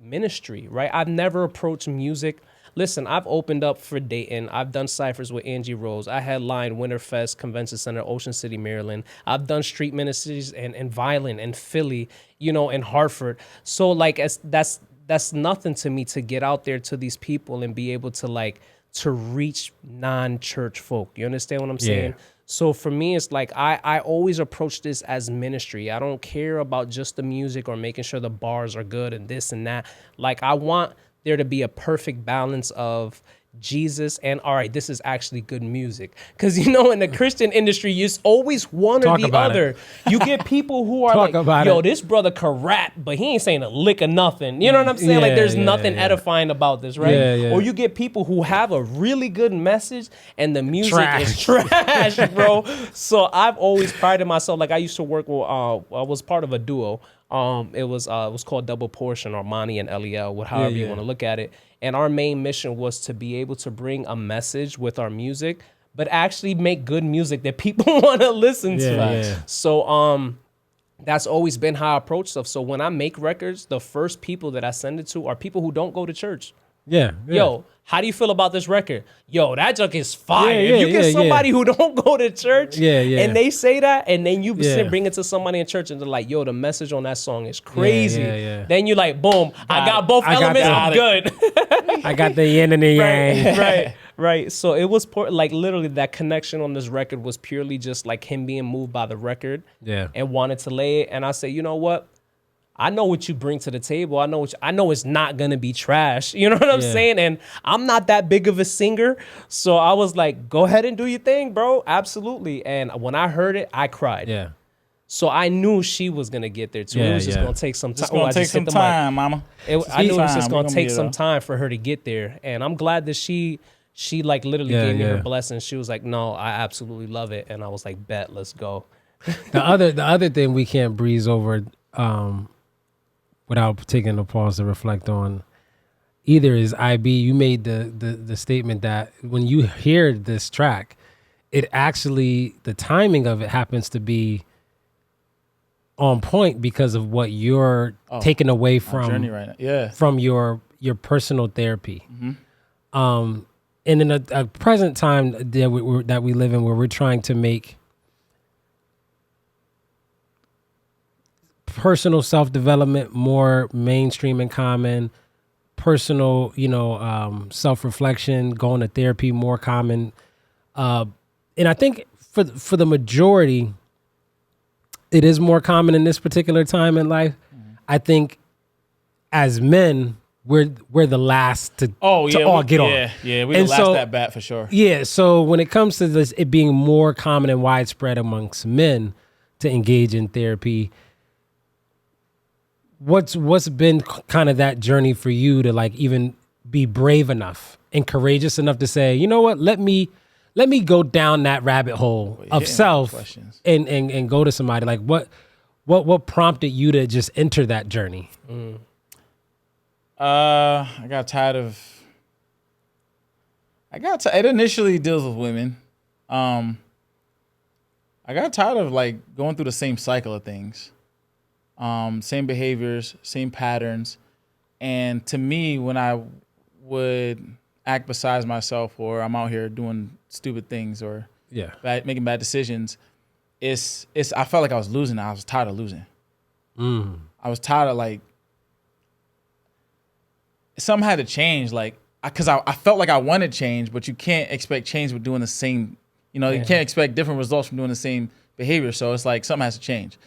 ministry, right? I've never approached music. Listen, I've opened up for Dayton. I've done ciphers with Angie Rose. I headlined Winterfest Convention Center, Ocean City, Maryland. I've done street ministries and violin in Philly, in Hartford. So like that's nothing to me to get out there to these people and be able to like to reach non-church folk. You understand what I'm saying? Yeah. So for me, it's like I always approach this as ministry. I don't care about just the music or making sure the bars are good and this and that. Like I want there to be a perfect balance of Jesus and all right, this is actually good music. Because in the Christian industry, you always one Talk or the about other. You get people who are Talk like, about yo, it. this brother can rap, but he ain't saying a lick of nothing. You know what I'm saying? Like there's nothing edifying about this, right? Yeah, yeah. Or you get people who have a really good message and the music is Trash. trash, bro. So I've always prided myself. Like I used to work with, I was part of a duo. It was called Double Portion, Armani and Eliel, however you yeah. want to look at it. And our main mission was to be able to bring a message with our music, but actually make good music that people want to listen to. Yeah. So that's always been how I approach stuff. So when I make records, the first people that I send it to are people who don't go to church. Yeah. Yo, how do you feel about this record? Yo, that junk is fire. Yeah, If you get yeah, somebody who don't go to church and they say that, and then you bring it to somebody in church and they're like, yo, the message on that song is crazy. yeah. Then you like, boom, I got both elements, I'm good. I got the yin and the yang. Right. So it was like literally that connection on this record was purely just like him being moved by the record and wanted to lay it. And I say, you know what? I know what you bring to the table. I know it's not gonna be trash. You know what I'm saying? And I'm not that big of a singer, so I was like, "Go ahead and do your thing, bro. Absolutely." And when I heard it, I cried. Yeah. So I knew she was gonna get there too. It was just gonna take some time. It's gonna take some time, mama. I knew it was just gonna take be some time for her to get there, and I'm glad that she like literally gave me her blessing. She was like, "No, I absolutely love it," and I was like, "Bet, let's go." The other thing we can't breeze over. Without taking a pause to reflect on either is IB, you made the statement that when you hear this track, it actually, the timing of it happens to be on point because of what you're taking away from journey right now. Yeah. from your personal therapy. And in a present time that we live in where we're trying to make personal self-development more mainstream and common, personal, self-reflection, going to therapy more common. And I think for the majority, it is more common in this particular time in life. I think as men, we're the last to all get on. Yeah, we the last at bat for sure. Yeah, so when it comes to this, it being more common and widespread amongst men to engage in therapy, what's been kind of that journey for you to like even be brave enough and courageous enough to say, you know what, let me go down that rabbit hole of self and go to somebody. Like what prompted you to just enter that journey? I got tired of it initially deals with women. I got tired of like going through the same cycle of things. Same behaviors, same patterns. And to me, when I would act besides myself or I'm out here doing stupid things or making bad decisions, I felt like I was losing. I was tired of losing. I was tired of like, something had to change. Like because I felt like I wanted change, but you can't expect change with doing the same. You know, you can't expect different results from doing the same behavior. So it's like something has to change.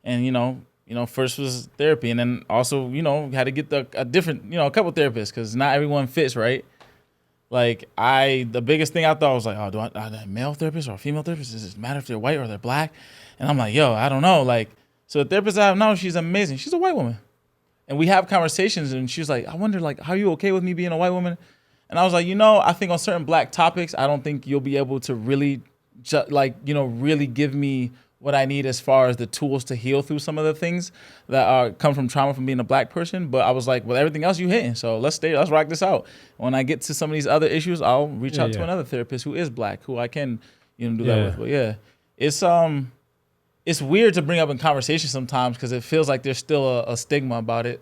And first was therapy, and then also had to get a different a couple therapists because not everyone fits, right? Like the biggest thing I thought was like, oh, do I a male therapist or a female therapist? Does it matter if they're white or they're black? And I'm like, yo, I don't know. Like, so the therapist I have now, she's amazing. She's a white woman. And we have conversations, and she's like, I wonder, like, how are you okay with me being a white woman? And I was like, I think on certain black topics, I don't think you'll be able to really, really give me what I need as far as the tools to heal through some of the things that come from trauma from being a black person. But I was like, well, everything else you hitting, so let's rock this out. When I get to some of these other issues, I'll reach out to another therapist who is black, who I can, do that with. But yeah, it's weird to bring up in conversation sometimes because it feels like there's still a stigma about it.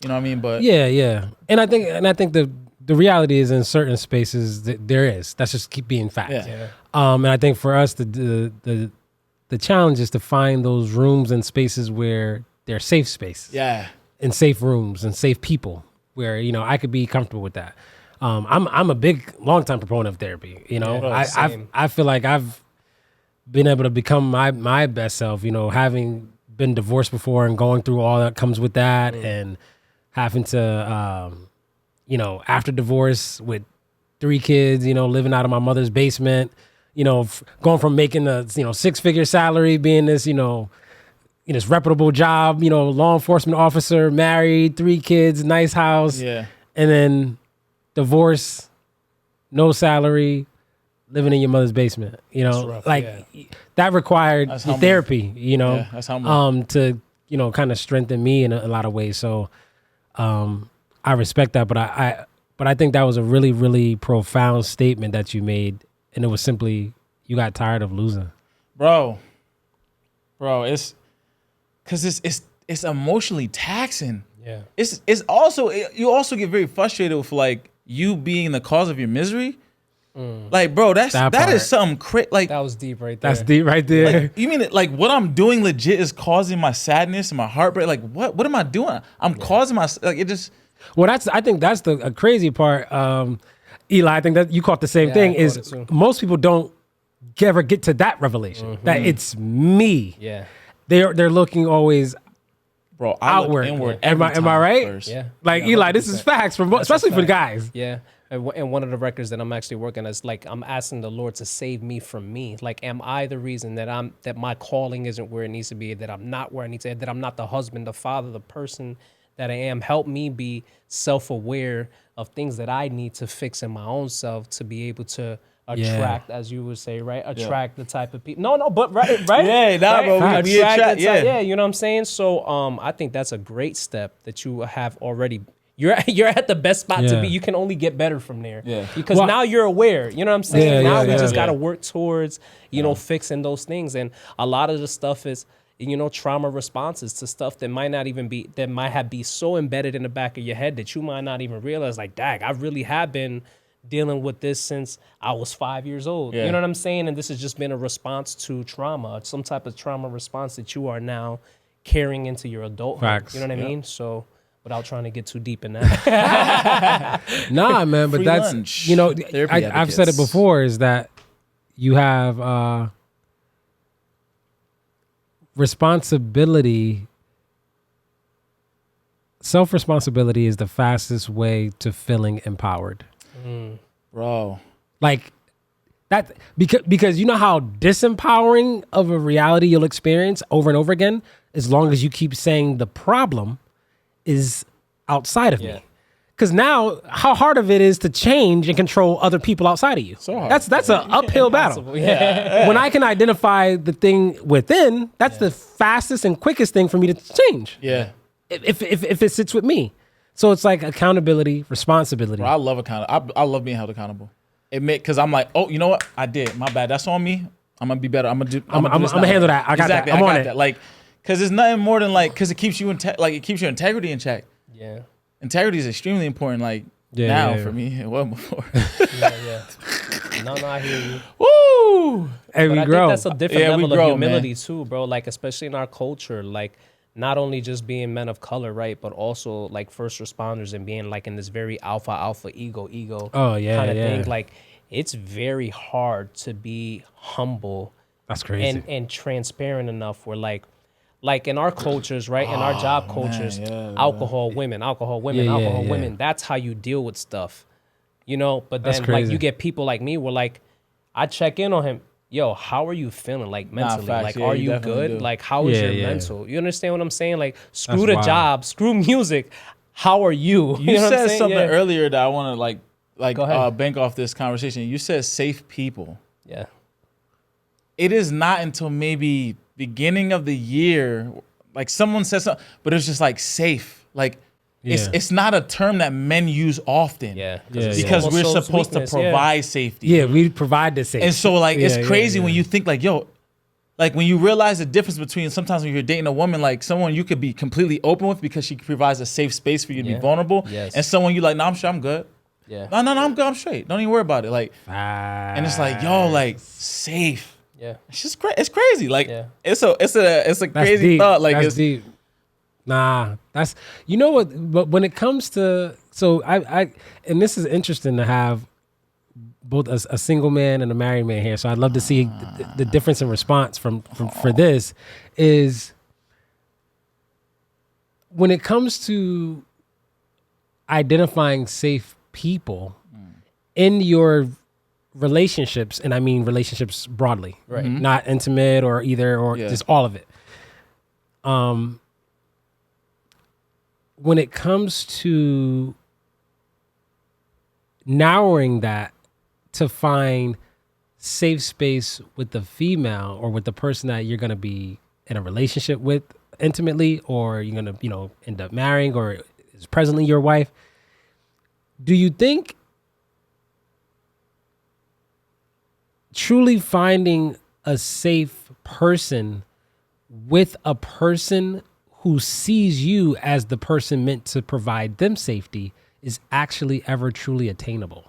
You know what I mean? But yeah. And I think the reality is in certain spaces there is. That's just keep being fact. Yeah. And I think for us the challenge is to find those rooms and spaces where they're safe spaces. Yeah. And safe rooms and safe people where, I could be comfortable with that. I'm a big longtime proponent of therapy. I feel like I've been able to become my best self, having been divorced before and going through all that comes with that and having to after divorce with 3 kids, living out of my mother's basement, going from making a 6-figure salary, being this in this reputable job, law enforcement officer, married, 3 kids, nice house, and then divorce, no salary, living in your mother's basement. rough, that required therapy. That's humbling. To kind of strengthen me in a lot of ways. So, I respect that, but I think that was a really, really profound statement that you made. And it was simply, you got tired of losing. Bro, it's because it's emotionally taxing. Yeah. It's also, you also get very frustrated with like you being the cause of your misery. Like, bro, that is something crazy. Like, that was deep right there. That's deep right there. like, you mean it, like what I'm doing legit is causing my sadness and my heartbreak? Like, what am I doing? I'm causing my, like, it just. Well, I think that's the crazy part. Eli, I think that you caught the same thing, is most people don't ever get to that revelation that it's me. Yeah. They're looking always Bro, outward. Inward. Am I right? First. Yeah. Like, Yeah, Eli, this is 100%. facts, especially for the guys. Yeah. And one of the records that I'm actually working on is like, I'm asking the Lord to save me from me. Like, am I the reason that my calling isn't where it needs to be, that I'm not where I need to be, that I'm not the husband, the father, the person that I am? Help me be self-aware of things that I need to fix in my own self to be able to attract, as you would say, right? Attract the type of people. No, but right? Yeah, nah, right? bro. We attract, yeah, you know what I'm saying? So I think that's a great step that you have already. You're at the best spot to be. You can only get better from there. Yeah. Because now you're aware. You know what I'm saying? Now we just got to work towards, fixing those things. And a lot of the stuff is, trauma responses to stuff that might not even be, that might have be so embedded in the back of your head that you might not even realize, like, dag, I really have been dealing with this since I was 5 years old. You know what I'm saying? And this has just been a response to trauma, some type of trauma response that you are now carrying into your adulthood. Facts. You know what I mean? So, without trying to get too deep in that. Nah, man, but Free that's, lunch. I've said it before, is that you have responsibility. Self-responsibility is the fastest way to feeling empowered. Bro. Like that, because you know how disempowering of a reality you'll experience over and over again, as long as you keep saying the problem is outside of me. Because now, how hard of it is to change and control other people outside of you. So hard. That's an uphill battle. When I can identify the thing within, that's the fastest and quickest thing for me to change. Yeah. If it sits with me. So it's like accountability, responsibility. Bro, I love I love being held accountable. Because I'm like, oh, you know what? I did. My bad. That's on me. I'm gonna be better. I'm gonna handle that. I got that. I'm on it. Like, because it's nothing more than like, because it keeps you it keeps your integrity in check. Yeah. Integrity is extremely important. Like for me, it wasn't before. No, I hear you. Woo! And But we I grow. think that's a different level grow, of humility too, bro. Like, especially in our culture, like not only just being men of color, right, but also like first responders and being like in this very alpha ego Oh, yeah, kind of yeah. thing. Like it's very hard to be humble That's crazy. and transparent enough where like in our cultures, right, in our job cultures, alcohol, women, Yeah. women, that's how you deal with stuff, you know? But That's then like crazy. you get people like me where like I check in on him, yo, how are you feeling like mentally? facts. Like, Yeah, are you you definitely good? do. Like, how is Yeah, your yeah. mental? You understand what I'm saying? Like, screw That's the wild. job, screw music. How are you? You know what I'm said saying? something Yeah. earlier that I want to Go ahead. bank off this conversation. You said safe people. Yeah. It is not until maybe beginning of the year, like someone said something, but it's just like safe. Like Yeah. it's not a term that men use often. Yeah. Yeah, it's Because almost we're shows supposed weakness, to provide safety. Yeah, we provide the same. And so like it's Yeah, crazy yeah. when you think like, yo, like when you realize the difference between sometimes when you're dating a woman, like someone you could be completely open with because she provides a safe space for you to Yeah. be vulnerable. Yes. And someone you like, no, I'm sure I'm good. Yeah. No, I'm good. I'm straight. Don't even worry about it. Like, and it's like, yo, like safe. Yeah. It's just it's crazy. Like Yeah. it's a That's crazy deep. thought. Like that's it's deep. Nah, that's you know what. But when it comes to I and this is interesting to have both a single man and a married man here. So I'd love to see the difference in response from for this is when it comes to identifying safe people in your relationships, and I mean relationships broadly, Right. not intimate or Yeah. just all of it. When it comes to narrowing that to find safe space with the female or with the person that you're going to be in a relationship with intimately, or you're going to, end up marrying or is presently your wife, do you think truly finding a safe person with a person who sees you as the person meant to provide them safety is actually ever truly attainable?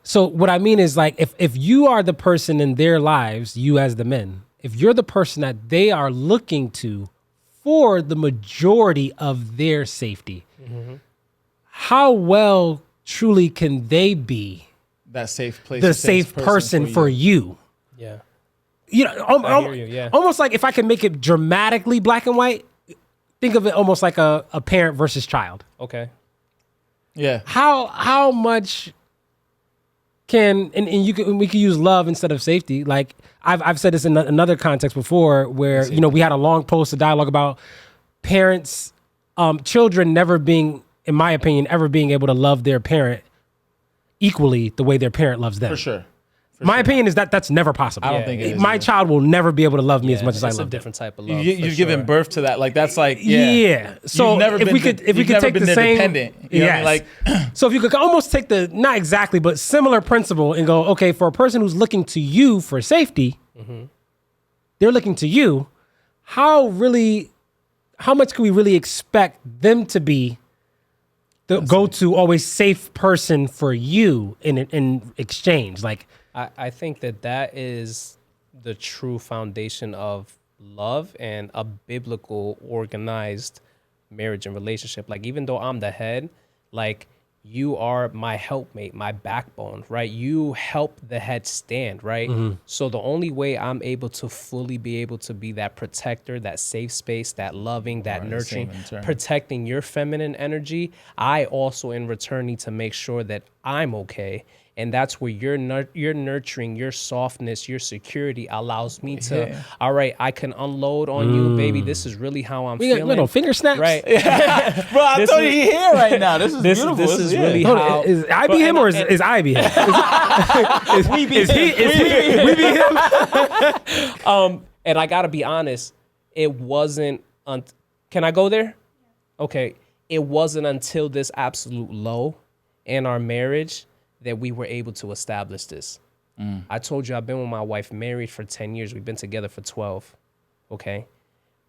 So what I mean is, like, if you are the person in their lives, you as the men, if you're the person that they are looking to for the majority of their safety, how well truly can they be that safe place. the safe person for you? Yeah. I hear you, yeah. Almost like if I can make it dramatically black and white, think of it almost like a parent versus child. Okay. Yeah. How much can and we can use love instead of safety. Like I've said this in another context before, where we had a long post of dialogue about parents, children never being, in my opinion, ever being able to love their parent equally the way their parent loves them. For sure. My opinion is that that's never possible. I don't think it is my either. child will never be able to love me as much as I It's a love them. different type of love. You've for given sure. birth to that. Like that's like Yeah. So You've never if been we could you've never take been the their same, dependent. You know what I mean? Like So if you could almost take the, not exactly, but similar principle and go, okay, for a person who's looking to you for safety, they're looking to you. How much can we really expect them to be the go-to always safe person for you in exchange? Like, I think that is the true foundation of love and a biblical organized marriage and relationship. Like, even though I'm the head, like, you are my helpmate, my backbone, right? You help the head stand, right? So the only way I'm able to fully be able to be that protector, that safe space, that loving, that nurturing, same in turn. protecting your feminine energy, I also in return need to make sure that I'm okay. And that's where your nurturing, your softness, your security allows me to, all right, I can unload on you, baby. This is really how I'm we got feeling. little finger snaps. Right. bro, I This told you is- he here right now. This is beautiful. This is really Hold how. on, is I.B.Him or is I.B.Him? Is we be him? And I gotta be honest, it wasn't. Can I go there? Okay. It wasn't until this absolute low in our marriage that we were able to establish this. I told you I've been with my wife married for 10 years. We've been together for 12. Okay.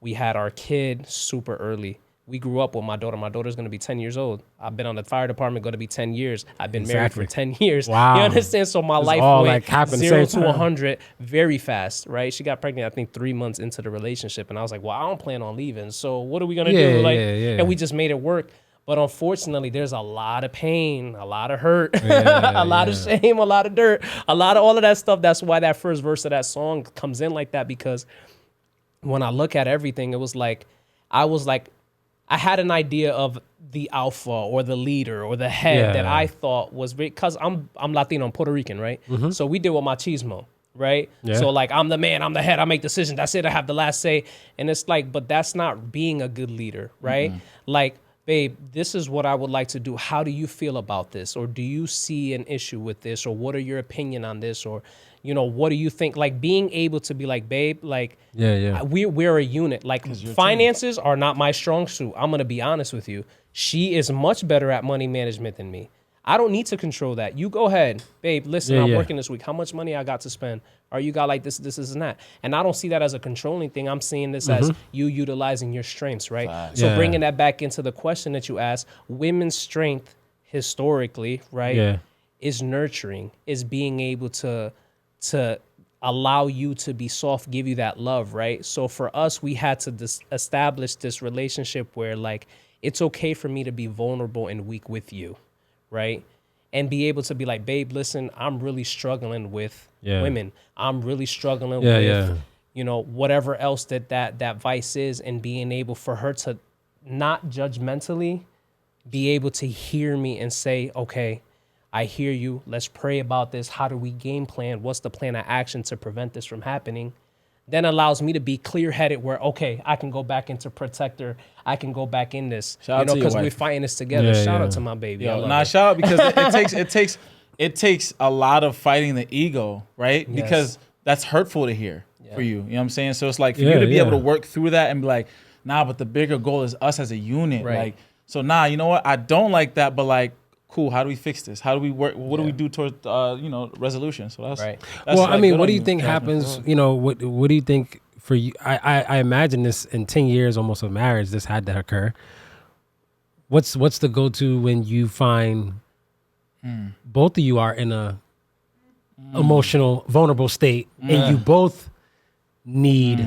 We had our kid super early. We grew up with my daughter. My daughter's going to be 10 years old. I've been on the fire department, going to be 10 years. I've been married for 10 years. Wow. You understand? So my life all, went like, 0 same to time. 100 very fast, right? She got pregnant, I think, 3 months into the relationship. And I was like, well, I don't plan on leaving. So what are we going to do? Like, and we just made it work. But unfortunately, there's a lot of pain, a lot of hurt, a lot of shame, a lot of dirt, a lot of all of that stuff. That's why that first verse of that song comes in like that, because when I look at everything, it was like, I had an idea of the alpha or the leader or the head that I thought was, because I'm Latino, I'm Puerto Rican, right? So we deal with machismo, right? So like, I'm the man, I'm the head, I make decisions, that's it, I have the last say. And it's like, but that's not being a good leader, right? Like, babe, this is what I would like to do. How do you feel about this? Or do you see an issue with this? Or what are your opinion on this? Or, you know, what do you think? Like, being able to be like, babe, like, we're a unit. Like, finances are not my strong suit. I'm going to be honest with you. She is much better at money management than me. I don't need to control that. You go ahead, babe, listen, I'm working this week. How much money I got to spend? Or you got like this, and that. And I don't see that as a controlling thing. I'm seeing this as you utilizing your strengths, right? So bringing that back into the question that you asked, women's strength historically, right, is nurturing, is being able to allow you to be soft, give you that love, right? So for us, we had to establish this relationship where, like, it's okay for me to be vulnerable and weak with you, right? And be able to be like, babe, listen, I'm really struggling with women. I'm really struggling with, you know, whatever else that vice is, and being able for her to not judgmentally be able to hear me and say, okay, I hear you. Let's pray about this. How do we game plan? What's the plan of action to prevent this from happening? Then allows me to be clear-headed where, okay, I can go back into protector. I can go back in this, shout out to because we're fighting this together. Shout out to my baby. Shout out, because it takes a lot of fighting the ego, right? Yes. Because that's hurtful to hear for you. You know what I'm saying? So it's like for you to be able to work through that and be like, nah, but the bigger goal is us as a unit. Right. Like, so nah, you know what? I don't like that, but like, cool. How do we fix this? How do we work? What do we do towards, resolution? So that's right. That's well, like, I mean, good what on do you think happens? You know, what do you think for you? I imagine this in 10 years almost of marriage, this had to occur. What's the go-to when you find both of you are in a emotional, vulnerable state, and you both need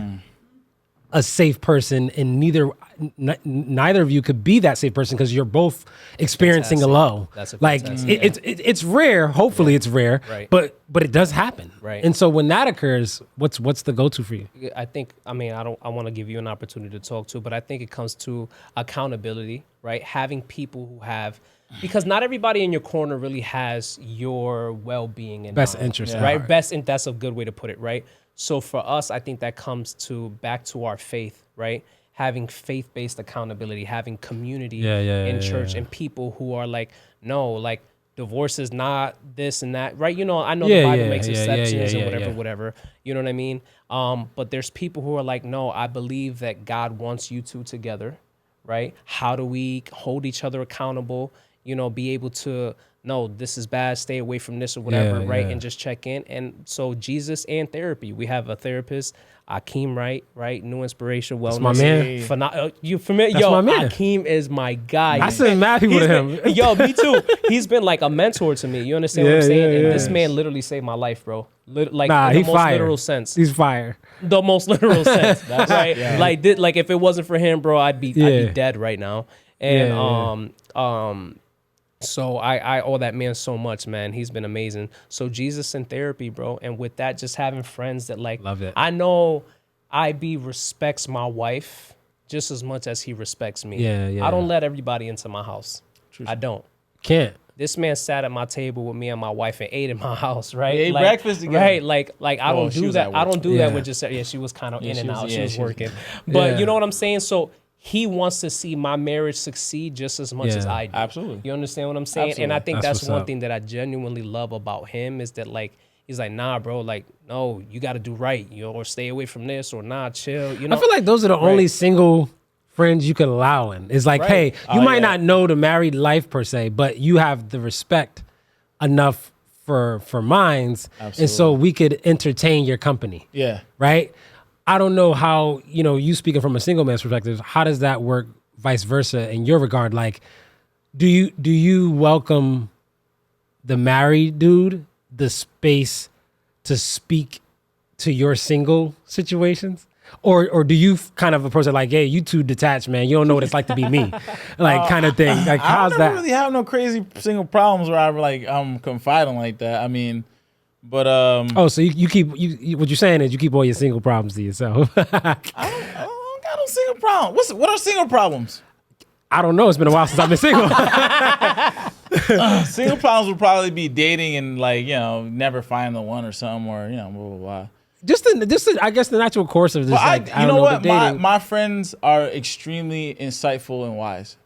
a safe person, and neither of you could be that safe person because you're both experiencing a low. That's like it's rare. Hopefully, it's rare, right. but it does happen. Right. And so when that occurs, what's the go-to for you? I think, I want to give you an opportunity to talk to, but I think it comes to accountability, right? Having people who have, because not everybody in your corner really has your well-being in Best mind, interest, right? and That's a good way to put it, right? So for us, I think that comes back to our faith, right? Having faith-based accountability, having community in church, and people who are like, no, like, divorce is not this and that, right? You know, I know the Bible makes exceptions and whatever. You know what I mean? But there's people who are like, no, I believe that God wants you two together, right? How do we hold each other accountable? You know, be able to, no, this is bad, stay away from this or whatever, right? And just check in. And so Jesus and therapy. We have a therapist, I.B.Him, right? New Inspiration Wellness. That's my man. You familiar? That's my man. I.B.Him is my guy. I send mad people to him. Yo, me too. He's been like a mentor to me. You understand what I'm saying? And this man literally saved my life, bro. Like, in the most fire. literal sense. He's fire. The most literal sense. That's right. Yeah. Like if it wasn't for him, bro, I'd be dead right now. And so I owe that man so much, man. He's been amazing. So Jesus and therapy, bro. And with that, just having friends that like, love it. I know I.B. respects my wife just as much as he respects me. I don't let everybody into my house. I don't. Can't. This man sat at my table with me and my wife and ate in my house, right? Ate breakfast together. Right, like I don't do that. I don't do that with just, she was kind of in and out. She was working. But you know what I'm saying? So he wants to see my marriage succeed just as much as I do. Absolutely. You understand what I'm saying? Absolutely. And I think That's that's one thing that I genuinely love about him is that, like, he's like, nah, bro, like, no, you got to do right, you know, or stay away from this, or nah, chill. You know, I feel like those are the only single friends you could allow in. It's like, hey, you might not know the married life per se, but you have the respect enough for minds, and so we could entertain your company. Right? I don't know how, you speaking from a single man's perspective, how does that work vice versa in your regard. Like, do you welcome the married dude the space to speak to your single situations? Or do you kind of approach it like, hey, you too detached, man. You don't know what it's like to be me. Like kind of thing. Like how's I that? don't really have no crazy single problems where I'm confiding like that. I mean, but Oh, so you keep what you're saying is you keep all your single problems to yourself. I don't got no single problem. What are single problems? I don't know. It's been a while since I've been single. Single problems would probably be dating and like, never finding the one or something, or blah blah blah. Just I guess the natural course of this. But Like, I you don't know know what? the dating. My friends are extremely insightful and wise.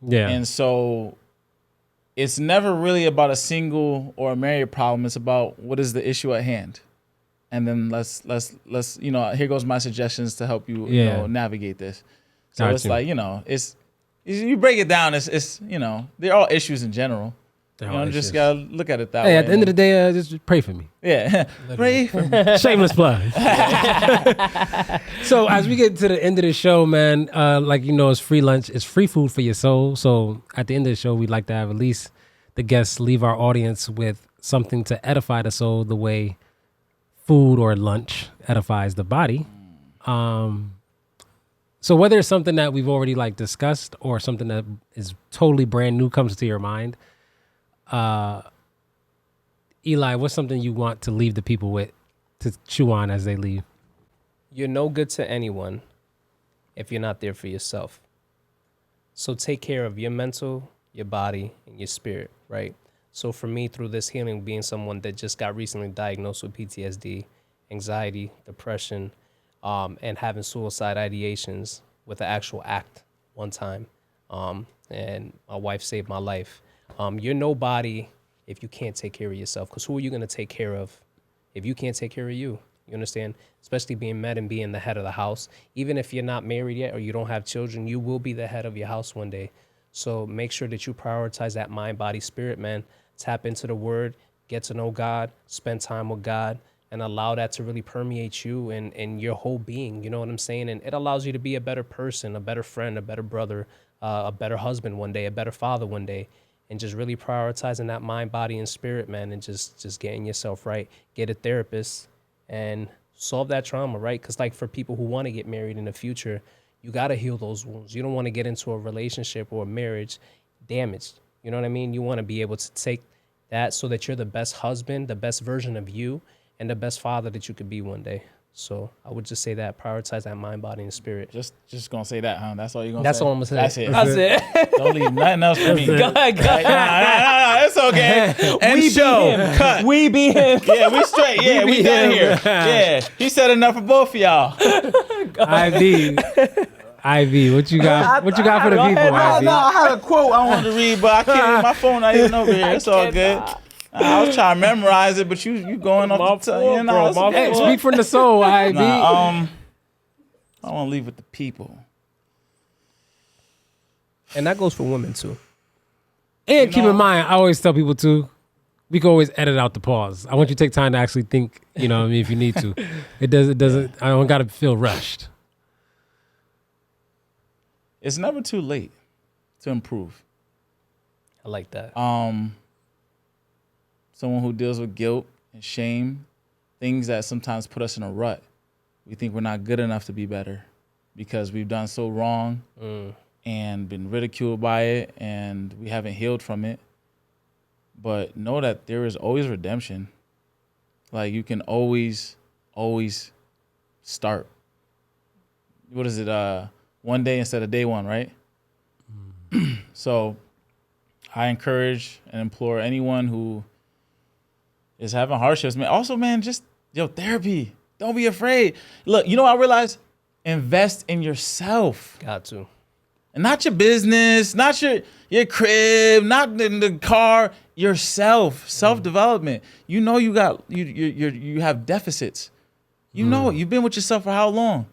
Yeah. And so it's never really about a single or a married problem. It's about what is the issue at hand. And then let's here goes my suggestions to help you, navigate this. So Got it's you. like, it's you break it down, it's they're all issues in general. Just gotta look at it that way. Hey, at the end of the day, just pray for me. Yeah. Pray for me. Shameless plug. So as we get to the end of the show, man, it's free lunch. It's free food for your soul. So at the end of the show, we'd like to have at least the guests leave our audience with something to edify the soul the way food or lunch edifies the body. So whether it's something that we've already discussed or something that is totally brand new comes to your mind, Eli, what's something you want to leave the people with to chew on as they leave? You're no good to anyone if you're not there for yourself. So take care of your mental, your body, and your spirit, right? So for me, through this healing, being someone that just got recently diagnosed with PTSD, anxiety, depression, and having suicide ideations with an actual act one time, and my wife saved my life. You're nobody if you can't take care of yourself, because who are you going to take care of if you can't take care of you? You understand? Especially being met and being the head of the house. Even if you're not married yet or you don't have children, you will be the head of your house one day. So make sure that you prioritize that mind, body, spirit, man. Tap into the word, get to know God, spend time with God, and allow that to really permeate you and your whole being. You know what I'm saying? And it allows you to be a better person, a better friend, a better brother, a better husband one day, a better father one day. And just really prioritizing that mind, body, and spirit, man, and just getting yourself right. Get a therapist and solve that trauma, right? Because for people who want to get married in the future, you got to heal those wounds. You don't want to get into a relationship or a marriage damaged. You know what I mean? You want to be able to take that so that you're the best husband, the best version of you, and the best father that you could be one day. So I would just say that, prioritize that mind, body, and spirit. Just gonna say that, huh? That's all you're gonna That's say? all I'm gonna say. That's it. That's it. Don't leave nothing else for me. Go ahead, go ahead. Nah, it's okay. End show. Cut. We be him. Yeah, we straight. Yeah, we done here. Yeah, he said enough for both of y'all. Ivy, what you got? What you got for the people, Ivy? No, I had a quote I wanted to read, but I can't. My phone not even over here. It's all good. I was trying to memorize it, but you going off the tongue. Hey, speak from the soul, Ivy. I want to leave with the people. And that goes for women too. And keep in mind, I always tell people too, we can always edit out the pause. I want you to take time to actually think, if you need to. It doesn't, I don't got to feel rushed. It's never too late to improve. I like that. Someone who deals with guilt and shame, things that sometimes put us in a rut. We think we're not good enough to be better because we've done so wrong and been ridiculed by it, and we haven't healed from it. But know that there is always redemption. You can always start. What is it? One day instead of day one, right? So I encourage and implore anyone who is having hardships, man. Also, man, just therapy. Don't be afraid. Look, I realize, invest in yourself. Got to. And not your business, not your crib, not in the car, yourself. Self-development. You have deficits. You know it. You've been with yourself for how long?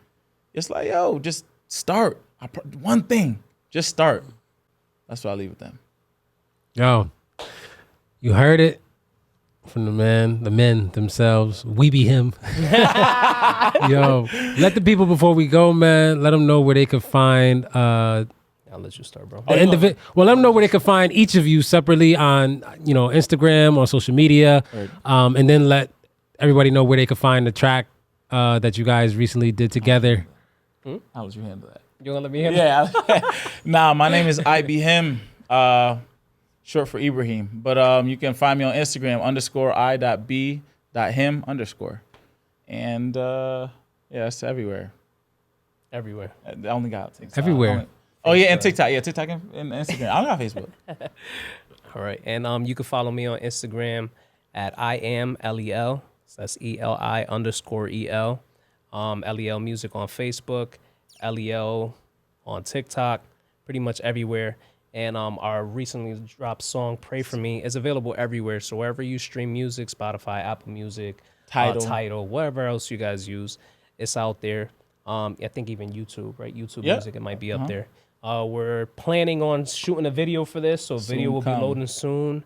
It's just start. One thing. Just start. That's what I leave with them. Yo, you heard it from the men themselves. We be him. Yo, let the people before we go, man, let them know where they could find I'll let you start, bro. Well, let them know where they can find each of you separately on, Instagram or social media, and then let everybody know where they can find the track that you guys recently did together. How would you handle that? You want to let me handle Yeah. Nah, my name is I.B.Him, short for I.B.Him. But you can find me on Instagram, _I.B.Him_. And it's everywhere. Everywhere. I only got TikTok. Everywhere. And TikTok. Yeah, TikTok and Instagram. I don't got Facebook. All right. And you can follow me on Instagram at I.Am.LEL. So that's ELI_EL. LEL Music on Facebook, LEL on TikTok, pretty much everywhere. And our recently dropped song, Pray For Me, is available everywhere. So wherever you stream music, Spotify, Apple Music, Tidal, whatever else you guys use, it's out there. I think even YouTube, right? YouTube Music, it might be up there. We're planning on shooting a video for this, so video will be loading soon.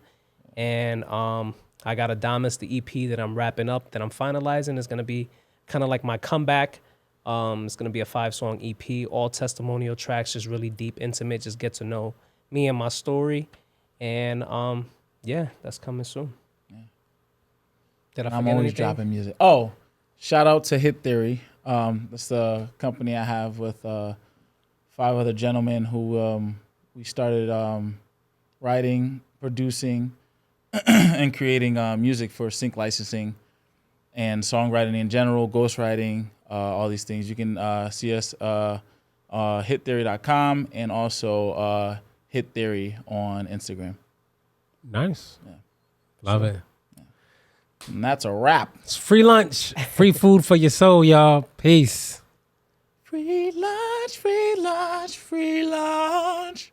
And I got Adamus, the EP that I'm wrapping up, that I'm finalizing. Is going to be kind of like my comeback. It's going to be a 5-song EP, all testimonial tracks, just really deep, intimate, just get to know me and my story. And that's coming soon. Yeah. Did I forget I'm always anything? dropping music. Oh, shout out to Hit Theory. That's the company I have with 5 other gentlemen who we started writing, producing, and creating music for sync licensing and songwriting in general, ghostwriting, all these things. You can see us hittheory.com and also Hit Theory on Instagram. Nice. Yeah. Love it. Yeah. And that's a wrap. It's free lunch, free food for your soul, y'all. Peace. Free lunch, free lunch, free lunch.